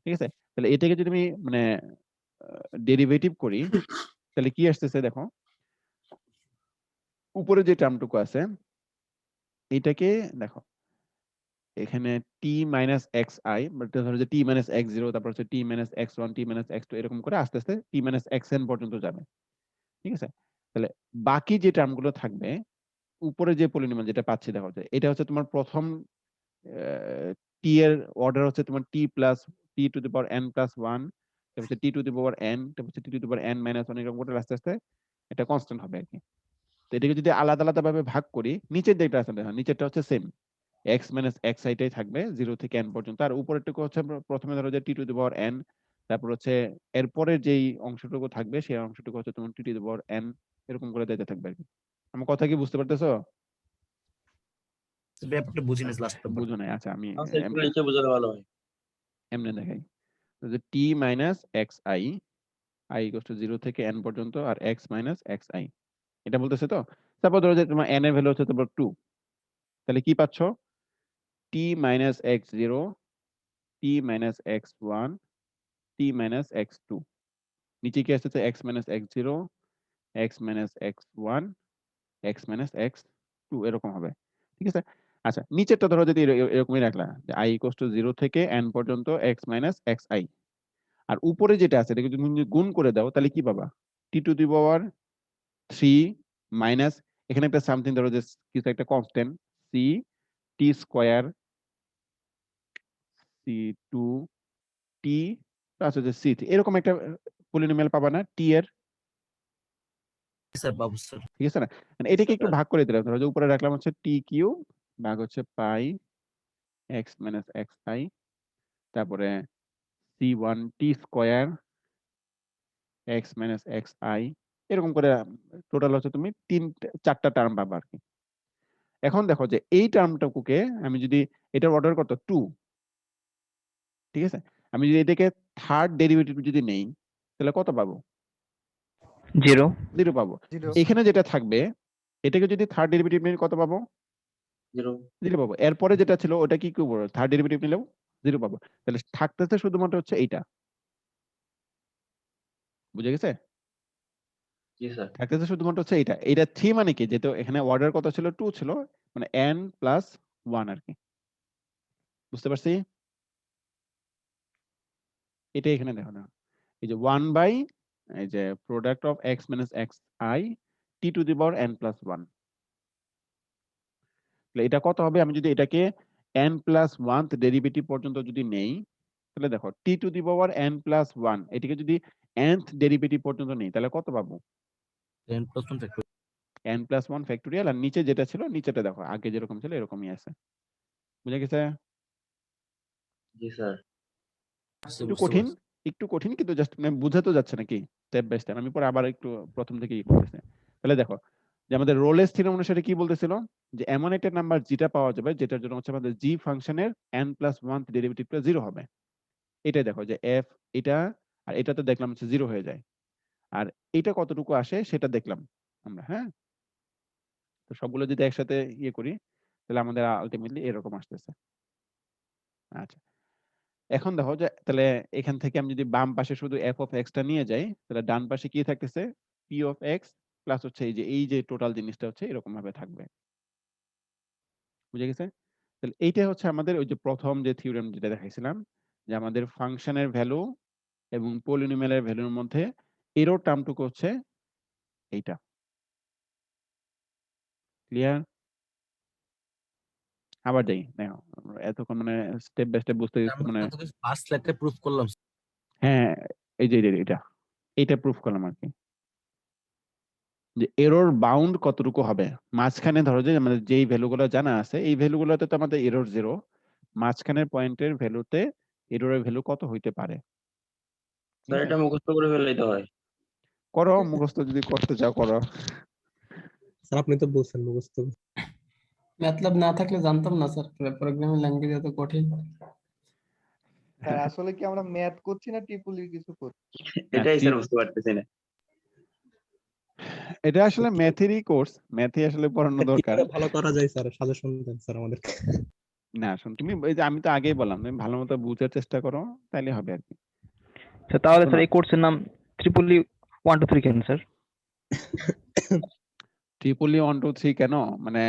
ঠিক আছে, তাহলে এটাকে যদি আমি মানে ডেরিভেটিভ করি তাহলে কি আসতেছে দেখো, উপরে যে টার্মটুকু আছে এটাকে দেখো, এখানে t মাইনাস xi, ধরো যে t মাইনাস x0, তারপর হচ্ছে t minus x1, t minus x2, এরকম করে আস্তে আস্তে t মাইনাস xn পর্যন্ত যাবে। ঠিক আছে, তাহলে বাকি যে টার্মগুলো থাকবে, উপরে যে পলিনোমিয়াল যেটা পাচ্ছি দেখো, যে এটা হচ্ছে তোমার প্রথম t এর অর্ডার হচ্ছে তোমার t plus t two the power n plus 1, তারপর হচ্ছে t two the power n, তারপর হচ্ছে t two the power n minus 1, এরকম করে আস্তে আস্তে এটা কনস্ট্যান্ট হবে আর কি। তো এটাকে যদি আলাদা আলাদা ভাবে ভাগ করি, নিচের দিকটা আছে দেখো, নিচেরটা হচ্ছে সেম, x মাইনাস xi টাই থাকবে 0 থেকে n পর্যন্ত, আর উপরেরটুকু হচ্ছে প্রথমে ধরো যে t two the power n, তারপর হচ্ছে এরপরের যেই অংশটুকু থাকবে সেই অংশটুকু হচ্ছে তোমার t two the power n, এরকম করে দিতে থাকবে আর কি। আমার কথা কি বুঝতে পারতেছো?
ব্যাপারটা বুঝিনি লাস্টটা।
বুঝো নাই? আচ্ছা আমি
স্যার একটু লিখে বোঝালে ভালো হয়।
এমনি দেখাই, যে t minus xi, i equal to 0 থেকে n পর্যন্ত, আর x মাইনাস xi, এটা বলতেছে। তো তারপর ধরো যে তোমার n এর ভ্যালু হচ্ছে তোমার 2, তাহলে কি পাচ্ছ, t minus x0, t minus x1, t minus x2, নিচে কি আসছে x minus x0, x minus x1, x minus x2, এরকম হবে। ঠিক আছে, আচ্ছা নিচেরটা ধরো যদি এরকমই রাখলা, যে i ইকুয়াল টু 0 থেকে n পর্যন্ত x মাইনাস xi, আর উপরে যেটা আছে এটাকে যদি তুমি গুণ করে দাও তাহলে কি পাবা, t two the power 3 minus, এখানে একটা সামথিং ধরো যে কিছু একটা constant c t square c2 টি প্লাস হচ্ছে সি এরকম একটা পলিনোমিয়াল পাবা না টি এর,
স্যার বাবু স্যার।
ঠিক আছে না? মানে এটাকে একটু ভাগ করে দিলাম, ধরো যে উপরে রাখলাম হচ্ছে টি কিউ ভাগ হচ্ছে pi x minus x i, তারপরে C one T square x minus x i, এরকম করে টোটাল হচ্ছে তুমি চারটা টার্ম পাবা আর কি। এখন দেখো যে এই টার্মটাকে আমি যদি এটার অর্ডার কত 2, ঠিক আছে, আমি যদি এটাকে থার্ড ডেরিভেটিভ যদি নেই তাহলে কত পাবো?
0
0 পাবো।
জিরো।
এখানে যেটা থাকবে এটাকে যদি থার্ড ডেরিভেটিভ নিই কত পাবো?
0
0 পাবো। এরপরে যেটা ছিল ওটা কি করবো? থার্ড ডেরিভেটিভ নিলেও 0 পাবো। তাহলে থাকতেছে শুধুমাত্র হচ্ছে এইটা, বুঝে গেছে?
জি স্যার।
থাকতেছে শুধুমাত্র হচ্ছে এইটা। এইটা 3 মানে কি, যেহেতু এখানে অর্ডার কত ছিল 2 ছিল, মানে n প্লাস 1 আর কি, বুঝতে পারছি? এটা এখানে দেখো না, এই যে 1 বাই এই যে product of x minus x I T to the power n plus 1, তাহলে এটা কত হবে? আমি যদি এটাকে n প্লাস 1 ডেরিভেটিভ পর্যন্ত যদি নেই তাহলে দেখো t to the power n plus 1 এটাকে যদি nth ডেরিভেটিভ পর্যন্ত নেই তাহলে কত পাবো?
10 + 1 ফ্যাক্টর।
n প্লাস 1 ফ্যাক্টোরিয়াল, আর নিচে যেটা ছিল নিচেটা দেখো আগে যেরকম ছিল এরকমই আছে, বুঝে গেছে?
জি স্যার।
একটু কঠিন, একটু কঠিন, কিন্তু জাস্ট মানে বুঝে তো যাচ্ছে নাকি স্টেপ বাই স্টেপ। আমি পরে আবার একটু প্রথম থেকে ই করতেছি। তাহলে দেখো যে আমাদের রোলের স্থির অনুসারে কি বলতেছিল, যে এমন একটা নাম্বার যেটা পাওয়া যাবে যেটার জন্য হচ্ছে আমাদের জি ফাংশনের n প্লাস 1 ডেরিভেটিভটা 0 হবে। এটাই দেখো যে এফ এটা আর এটাতে দেখলাম হচ্ছে 0 হয়ে যায়, আর এটা কতটুকু আসে সেটা দেখলাম আমরা। হ্যাঁ, তো সবগুলো যদি একসাথে ইয়ে করি তাহলে আমাদের আলটিমেটলি এরকম আসতেছে। আচ্ছা, এখন দেখো যে তাহলে এখান থেকে আমি যদি বাম পাশে শুধু এফ অফ এক্সটা নিয়ে যাই তাহলে ডান পাশে কি থাকতেছে? পি অফ এক্স প্লাস হচ্ছে এই যে টোটাল জিনিসটা হচ্ছে এরকম ভাবে থাকবে, বুঝে গেছে? তাহলে এইটা হচ্ছে আমাদের ওই যে প্রথম যে থিওরেম যেটা দেখাইছিলাম, যে আমাদের ফাংশনের ভ্যালু এবং পলিনোমিয়ালের ভ্যালুর মধ্যে এরর টার্মটুকু হচ্ছে এইটা। ক্লিয়ার? আবার যাই দেখো, এতক্ষণ মানে স্টেপ বাই স্টেপ বুঝতে মানে
আমরা তো ফার্স্ট স্লাইডে প্রুফ করলাম।
হ্যাঁ, এই যে এইটা প্রুফ করলাম আর কি, যে এরর বাউন্ড কতটুকু হবে মাঝখানে। ধরো যে আমাদের যেই ভ্যালুগুলো জানা আছে এই ভ্যালুগুলোতে তো আমাদের এরর 0, মাঝখানের পয়েন্টের ভ্যালুতে এররের ভ্যালু কত হইতে পারে? ঠিক
স্যার
আছে?
এটা মুখস্থ করে ফেললেই তো হয়।
করো, মুখস্থ যদি করতে চাও করো।
স্যার আপনি তো বলছেন মুখস্থ।
ম্যাথল্যাব না থাকলে জানতাম না স্যার, প্রোগ্রামিং ল্যাঙ্গুয়েজ এত কঠিন।
স্যার আসলে কি আমরা ম্যাথ করছি না টিপুলির কিছু করছি?
এটাই স্যার বুঝতে পারতেছি না।
এটা আসলে ম্যাথেরই কোর্স, ম্যাথে আসলে পড়ানো দরকার।
কিভাবে ভালো করা যায় স্যার, সাজেশন দেন স্যার আমাদেরকে।
না শোন, তুমি এই যে আমি তো আগেই বললাম, তুমি ভালো মতো বুঝার চেষ্টা করো তাইলে হবে আর কি।
স্যার তাহলে
শোনো,
স্যার এই কোর্সের নাম ট্রিপলি 1 2 3 কেন স্যার?
ট্রিপলি 1 2 3 কেন মানে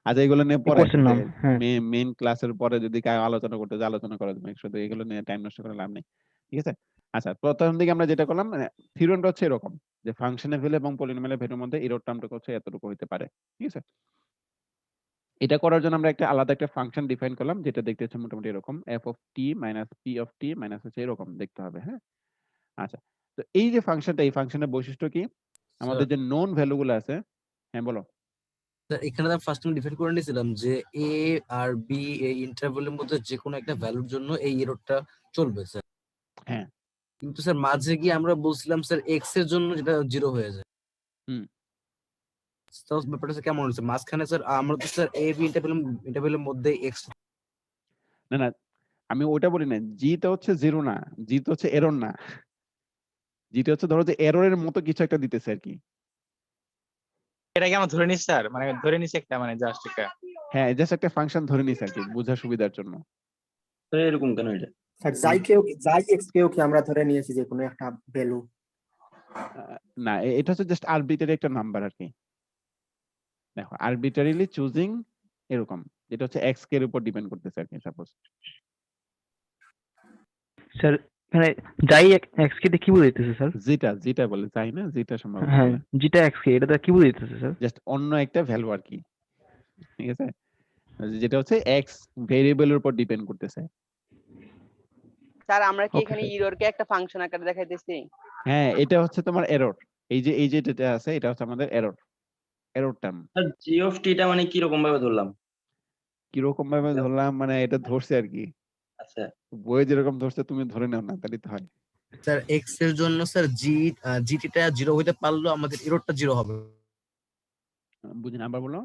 আচ্ছা, এগুলো নিয়ে
এই
পরে
কোর্সের নাম, হ্যাঁ।
মেইন ক্লাসের পরে যদি আলোচনা করতে যে আলোচনা করা যাবে, শুধু এগুলো নিয়ে টাইম নষ্ট করে লাভ নেই, ঠিক আছে? আচ্ছা, প্রথম দিকে আমরা যেটা করলাম থিওরেমটা হচ্ছে এরকম, যে ফাংশনের ভ্যালু এবং পলিনোমিয়ালের ভ্যালুর মধ্যে এরর টার্মটা হচ্ছে এতটুকু হতে পারে, ঠিক আছে? এটা করার জন্য আমরা একটা আলাদা একটা ফাংশন ডিফাইন করলাম, যেটা দেখতে হচ্ছে মোটামুটি এরকম F of T minus p of T minus হচ্ছে এরকম দেখতে হবে। হ্যাঁ, আচ্ছা, তো এই যে ফাংশনটা, এই ফাংশনের বৈশিষ্ট্য কি? আমাদের যে নোন ভ্যালুগুলো আছে, হ্যাঁ বলো।
স্যার এখানে আমি ফার্স্ট টাইম ডিফাইন করে নিয়েছিলাম যে এ আর বি এই ইন্টারভ্যালের মধ্যে যে কোনো একটা ভ্যালুর জন্য এই এররটা চলবে স্যার।
হ্যাঁ,
কিন্তু স্যার মাঝে গিয়ে আমরা বলছিলাম স্যার এক্স এর জন্য যেটা 0 হয়ে যায়।
হুম।
তো ব্যাপারটা স্যার কেমন হচ্ছে মাঝখানে স্যার আমরা তো স্যার এ বি ইন্টারভ্যালের মধ্যে এক্স।
না না, আমি ওটা বলি না, জি তো হচ্ছে 0 না, জি তো হচ্ছে এরর না, জিটা হচ্ছে ধরো যে এররের মতো কিছু একটা দিতেছে আর কি।
এটাকে আমরা ধরে নিচ্ছি স্যার, মানে ধরে নিচ্ছি একটা, মানে জাস্ট একটা।
হ্যাঁ, জাস্ট একটা ফাংশন ধরে নিছে আর কি বোঝার সুবিধার জন্য।
স্যার এরকম কেন এটা?
স্যার যাই এক্স কেও কি আমরা ধরে নিয়েছি যে কোনো একটা ভ্যালু?
না, এটা হচ্ছে জাস্ট আরবিটারি একটা নাম্বার আর কি। দেখো, আরবিটারিলি চুজিং এরকম, যেটা হচ্ছে এক্স কে এর উপর ডিপেন্ড করতেছে আর কি। সাপোজ
স্যার মানে যাই এক্স কে কি বুঝাইতেছে স্যার?
যেটা বলে তাই না, যেটা সম্ভব
হ্যাঁ, যেটা এক্স কে এটা কি বুঝাইতেছে স্যার?
জাস্ট অন্য একটা ভ্যালু আর কি, ঠিক আছে? যেটা হচ্ছে এক্স ভেরিয়েবলের উপর ডিপেন্ড করতেছে,
স্যার আমরা কি এখানে
Okay.
ইররকে একটা ফাংশন আকারে দেখাইতেছি?
হ্যাঁ, এটা হচ্ছে তোমার এরর। এই যে যেটা আছে এটা হচ্ছে আমাদের error term.
Sir g of theta মানে কি রকম ভাবে ধরলাম?
কিরকম ভাবে ধরলাম মানে এটা ধরছে আর কি।
আচ্ছা
বইয়ে যেরকম ধরছে তুমি ধরে নাও না, তাহলে তো হয়।
স্যার এক্স এর জন্য স্যার জিটিটা 0 হইতে পারলেও আমাদের এররটা 0 হবে।
বুঝি না, আবার বলো।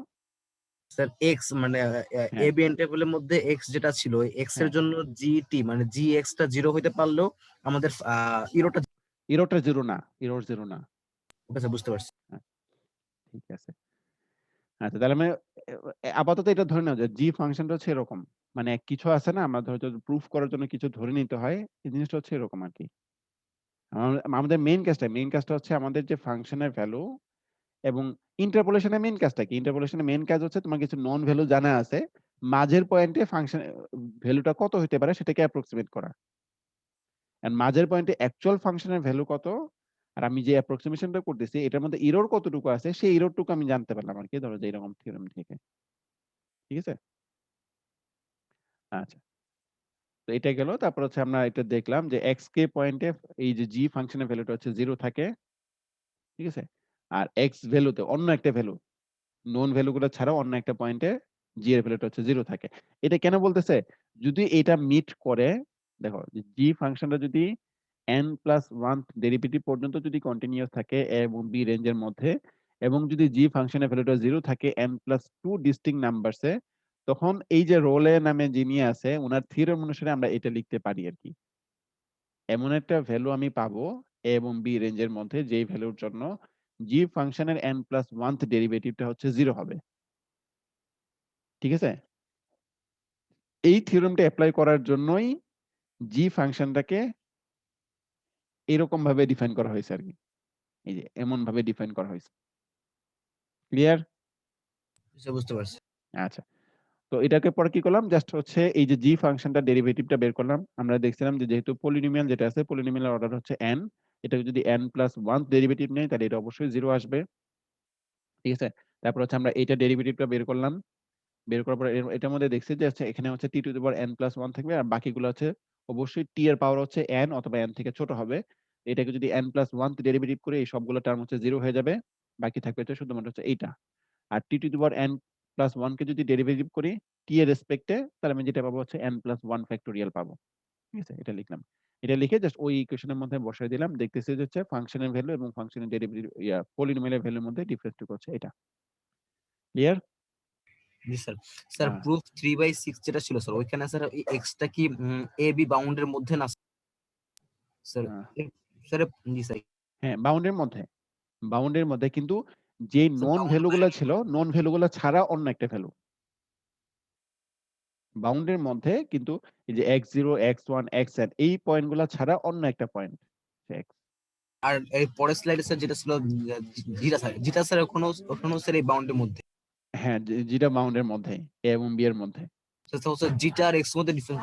স্যার এক্স মানে
হ্যাঁ।
এ বি এন্টারভেলের মধ্যে এক্স যেটা ছিল এক্স এর
হ্যাঁ।
জন্য জিটি মানে জি এক্স টা 0 হইতে পারলেও আমাদের এররটা
এররটা 0 না, এরর 0 না।
ওকে স্যার বুঝতে পারছি।
ঠিক আছে। আচ্ছা, তাহলে আমি আপাতত এটা ধরে নাও যে জি ফাংশনটা হচ্ছে এরকম। মানে কিছু আছে না, আমরা ধরো প্রুফ করার জন্য কিছু ধরে নিতে হয়, এই জিনিসটা হচ্ছে এরকম আর কি। আমাদের মেইন কাজটা হচ্ছে আমাদের যে ফাংশনের ভ্যালু এবং ইন্টারপোলেশনের মেইন কাজটা কি? ইন্টারপোলেশনের মেইন কাজ হচ্ছে তোমার কিছু নন ভ্যালু জানা আছে, মাঝের পয়েন্টে ফাংশন ভ্যালুটা কত হতে পারে সেটাকে অ্যাপ্রক্সিমেট করা। এন্ড মাঝের পয়েন্টে অ্যাকচুয়াল ফাংশনের ভ্যালু কত, আর আমি যে অ্যাপ্রক্সিমেশনটা করতেছি এটার মধ্যে এরর কতটুকু আছে সেই এররটুকু আমি জানতে পারলাম আর কি, ধরো যে এরকম থিওরেম থেকে। ঠিক আছে? আচ্ছা, তো এটা গেল। তারপর হচ্ছে আমরা এটা দেখলাম যে এক্স কে পয়েন্টে এই যে জি ফাংশনের ভ্যালুটা হচ্ছে 0 থাকে। ঠিক আছে? আর এক্স ভ্যালুতে অন্য একটা ভ্যালু, নোন ভ্যালুগুলো ছাড়াও অন্য একটা পয়েন্টে জি এর ভ্যালুটা হচ্ছে 0 থাকে। এটা কেন বলতেছে? যদি এটা মিট করে, দেখো জি ফাংশনটা যদি n+1 ডেরিভেটিভ পর্যন্ত যদি কন্টিনিউয়াস থাকে a এবং b রেঞ্জের মধ্যে, এবং যদি জি ফাংশনের ভ্যালুটা 0 থাকে n+2 ডিস্টিংক্ট নাম্বারসে, তখন এই যে রোলে নামে যিনি আছে উনার থিওরেম অনুসারে আমরা এটা লিখতে পারি আর কি। এমন একটা ভ্যালু আমি পাবো a এবং b রেঞ্জের মধ্যে যেই ভ্যালুর জন্য জি ফাংশনের n+1 ডেরিভেটিভটা হচ্ছে 0 হবে। ঠিক আছে? এই থিওরেমটা অ্যাপ্লাই করার জন্যই জি ফাংশনটাকে এরকম ভাবে ডিফাইন করা হয়েছে আর কি। এই যে এমন ভাবে ডিফাইন করা হয়েছে। ক্লিয়ার?
বুঝতে পারছি।
আচ্ছা, তো এটাকে পরে কি করলাম, জাস্ট হচ্ছে এই যে জি ফাংশনটা ডেরিভেটিভটা বের করলাম। আমরা দেখছিলাম যে যেহেতু পলিনোমিয়াল যেটা আছে, পলিনোমিয়ালের অর্ডার হচ্ছে n, এটাকে যদি n+1 ডেরিভেটিভ নেই তাহলে এটা অবশ্যই 0 আসবে। ঠিক আছে? তারপর হচ্ছে আমরা এটা ডেরিভেটিভটা বের করলাম। বের করার পরে এটার মধ্যে দেখছি যে হচ্ছে এখানে হচ্ছে t⁻n+1 থাকবে, আর বাকিগুলো হচ্ছে অবশ্যই t এর পাওয়ার হচ্ছে n অথবা n থেকে ছোট হবে। এটাকে যদি n+1 ডেরিভেটিভ করি এই সবগুলো টার্ম হচ্ছে 0 হয়ে যাবে। বাকি থাকবে হচ্ছে শুধুমাত্র হচ্ছে এইটা। আর t⁻n+1 কে যদি ডেরিভেটিভ করি t এর রেসপেক্টে, তাহলে আমি যেটা পাবো হচ্ছে n+1 ফ্যাক্টোরিয়াল পাবো। ঠিক আছে? এটা লিখলাম। এটা লিখে জাস্ট ওই ইকুয়েশনের মধ্যে বসায় দিলাম। দেখতেছি যে হচ্ছে ফাংশনের ভ্যালু এবং ফাংশনের ডেরিভেটিভ পলিনোমিয়ালের ভ্যালুর মধ্যে ডিফারেন্সটুকু হচ্ছে এটা। ক্লিয়ার?
জি স্যার। স্যার প্রুফ 3/6 যেটা ছিল স্যার ওইখানে স্যার এই এক্সটা কি এ বি বাউন্ডের মধ্যে না স্যার? স্যার জি স্যার।
হ্যাঁ, বাউন্ডের মধ্যে কিন্তু যে নন ভ্যালুগুলো ছিল, নন ভ্যালুগুলো ছাড়া অন্য একটা ভ্যালু। বাউন্ডের মধ্যে কিন্তু এই যে x0, x1, xn এই পয়েন্টগুলো ছাড়া অন্য একটা পয়েন্ট x।
আর এই পরের স্লাইডে স্যার যেটা ছিল জিটা স্যার ওখানে স্যার এই বাউন্ডের মধ্যে।
হ্যাঁ, যেটা বাউন্ডের মধ্যে a এবং b এর মধ্যে।
স্যার জিটা আর এক্স মধ্যে ডিফারেন্স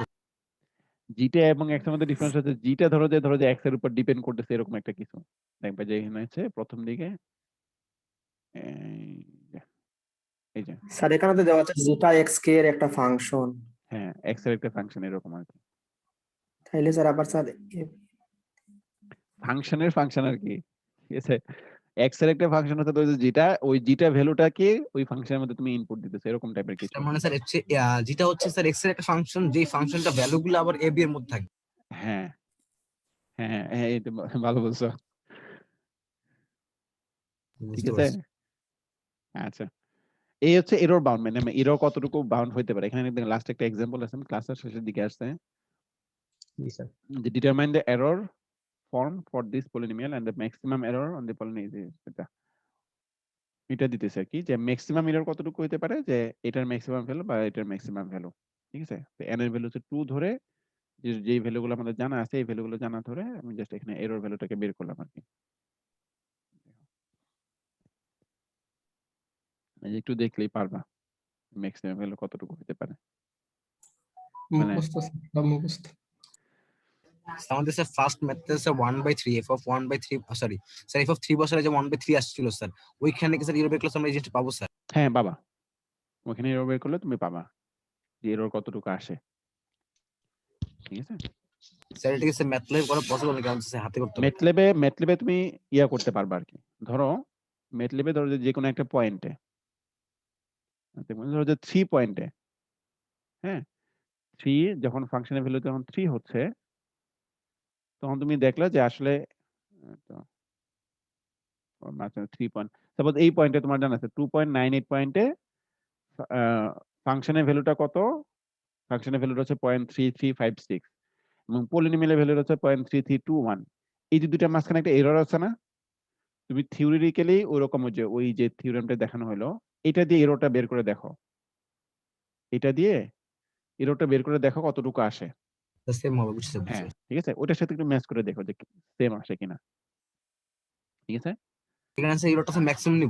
জিটা এবং x এর মধ্যে ডিফারেন্স হচ্ছে জিটা ধরো যে x এর উপর ডিপেন্ড করতেছে এরকম একটা কিছু। দেখবে যে এখানে আছে প্রথম দিকে এই যে
স্যার এখানে তো দেওয়া আছে জিটা এক্স কে এর একটা ফাংশন।
হ্যাঁ, x এর একটা ফাংশন এরকম আর কি।
তাইলে স্যার আবার স্যার
ফাংশন আর কি। ঠিক আছে? x এর একটা ফাংশন হতে ধরে যেটা ওই জিটা ভ্যালুটাকে ওই ফাংশনের মধ্যে তুমি ইনপুট দিতেছো এরকম টাইপের কিছু।
মানে স্যার যেটা হচ্ছে স্যার এক্স এর একটা ফাংশন যেই ফাংশনটা ভ্যালুগুলো আবার এ বি এর মধ্যে থাকে।
হ্যাঁ হ্যাঁ হ্যাঁ, এটা ভালো বলছো। ঠিক আছে? আচ্ছা, এই হচ্ছে এরর বাউন্ড, মানে এরর কতটুকু বাউন্ড হইতে পারে। এখানে লাস্ট একটা এক্সাম্পল আছে, ক্লাসের শেষের দিকে আসছে।
জি স্যার।
যে determine the error form for this polynomial and the maximum error on the polynomial. এটা দিতেছে আর কি যে ম্যাক্সিমাম এরর কতটুকু হইতে পারে, যে এটার ম্যাক্সিমাম ভ্যালু বা এটার ম্যাক্সিমাম ভ্যালু। ঠিক আছে? তো n এর ভ্যালু হচ্ছে 2 ধরে যেই ভ্যালুগুলো আমাদের জানা আছে এই ভ্যালুগুলো জানা ধরে আমি জাস্ট এখানে এরর ভ্যালুটাকে বের করলাম আর কি। একটু দেখলেই পারবা ম্যাক্সিমাম ভ্যালু কতটুকু হতে পারে। মানে
মুখস্থ
আমাদের sir first method sir 1/3 f of 1/3 sorry sir f of 3 বসালে যে 1/3 আসছিল স্যার ওইখানে কি স্যার ইউরোপে ক্লাস আমরা এই জিনিসটা পাবো স্যার?
হ্যাঁ বাবা, ওখানে এরর বের করলে তুমি পাবা যে এরর কতটুকু আসে। ঠিক আছে?
স্যার এটা কি স্যার ম্যাথল্যাব করা পসিবল নাকি আমাদের স্যার হাতে করতে হবে?
ম্যাথল্যাবে তুমি ইয়া করতে পারবে আর কি। ধরো ম্যাথল্যাবে ধরো যে কোনো একটা পয়েন্টে, ধরো যে 3 পয়েন্টে, হ্যাঁ 3 যখন ফাংশনের ভ্যালু যখন 3 হচ্ছে তখন তুমি দেখলে যে আসলে 3 পয়েন্ট, সাপোজ এই পয়েন্টে তোমার জানা আছে 2.98 পয়েন্টে ফাংশনের ভ্যালুটা কত? ফাংশনের ভ্যালুটা হচ্ছে 0.3356 এবং পলিনোমিয়ালের ভ্যালু হচ্ছে 0.3321। এই যে দুইটার মাঝখানে একটা এরর আছে না? তুমি থিওরিটিক্যালি ওরকম ওই যে থিওরেমটা দেখানো হলো, এটা দিয়ে এররটা বের করে দেখো। এটা দিয়ে এররটা বের করে দেখো কতটুকু আসে।
সেম হবে, বুঝছি স্যার,
হ্যাঁ,
বুঝছি।
ঠিক আছে? ওটার সাথে একটু ম্যাচ করে দেখো যে সেম আসে কিনা। ঠিক আছে?
এখানে স্যার এরোটা স্যার ম্যাক্সিমাম নিব।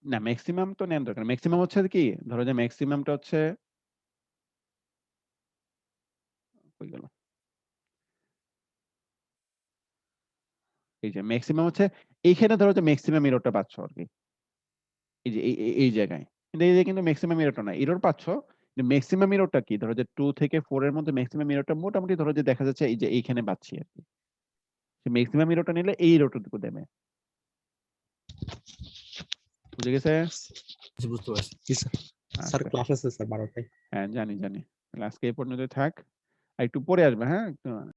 না ম্যাক্সিমাম তো নেন দরকার। ম্যাক্সিমাম হচ্ছে কি? ধরো যে ম্যাক্সিমামটা হচ্ছে কই গেল? এই যে ম্যাক্সিমাম হচ্ছে এইখানে ধরো যে ম্যাক্সিমাম এররটা পাচ্ছ আর কি। এই যে এই জায়গায়। কিন্তু এই যে কিন্তু ম্যাক্সিমাম এররটা না। এরর পাচ্ছ, কিন্তু ম্যাক্সিমাম এররটা কি? ধরো যে 2 থেকে 4 এর মধ্যে ম্যাক্সিমাম এররটা মোটামুটি ধরো যে দেখা যাচ্ছে এই যে এইখানে পাচ্ছি আর কি। ম্যাক্সিমাম এররটা নিলে এই এররটুকু দেবে। বুঝে গেছে?
বুঝতে পারছি।
স্যার
আচ্ছা।
ক্লাস আছে স্যার 12টায়।
হ্যাঁ জানি। তাহলে আজকে এই পর্যন্তই থাক। আর একটু পরে আসবে, হ্যাঁ? একটু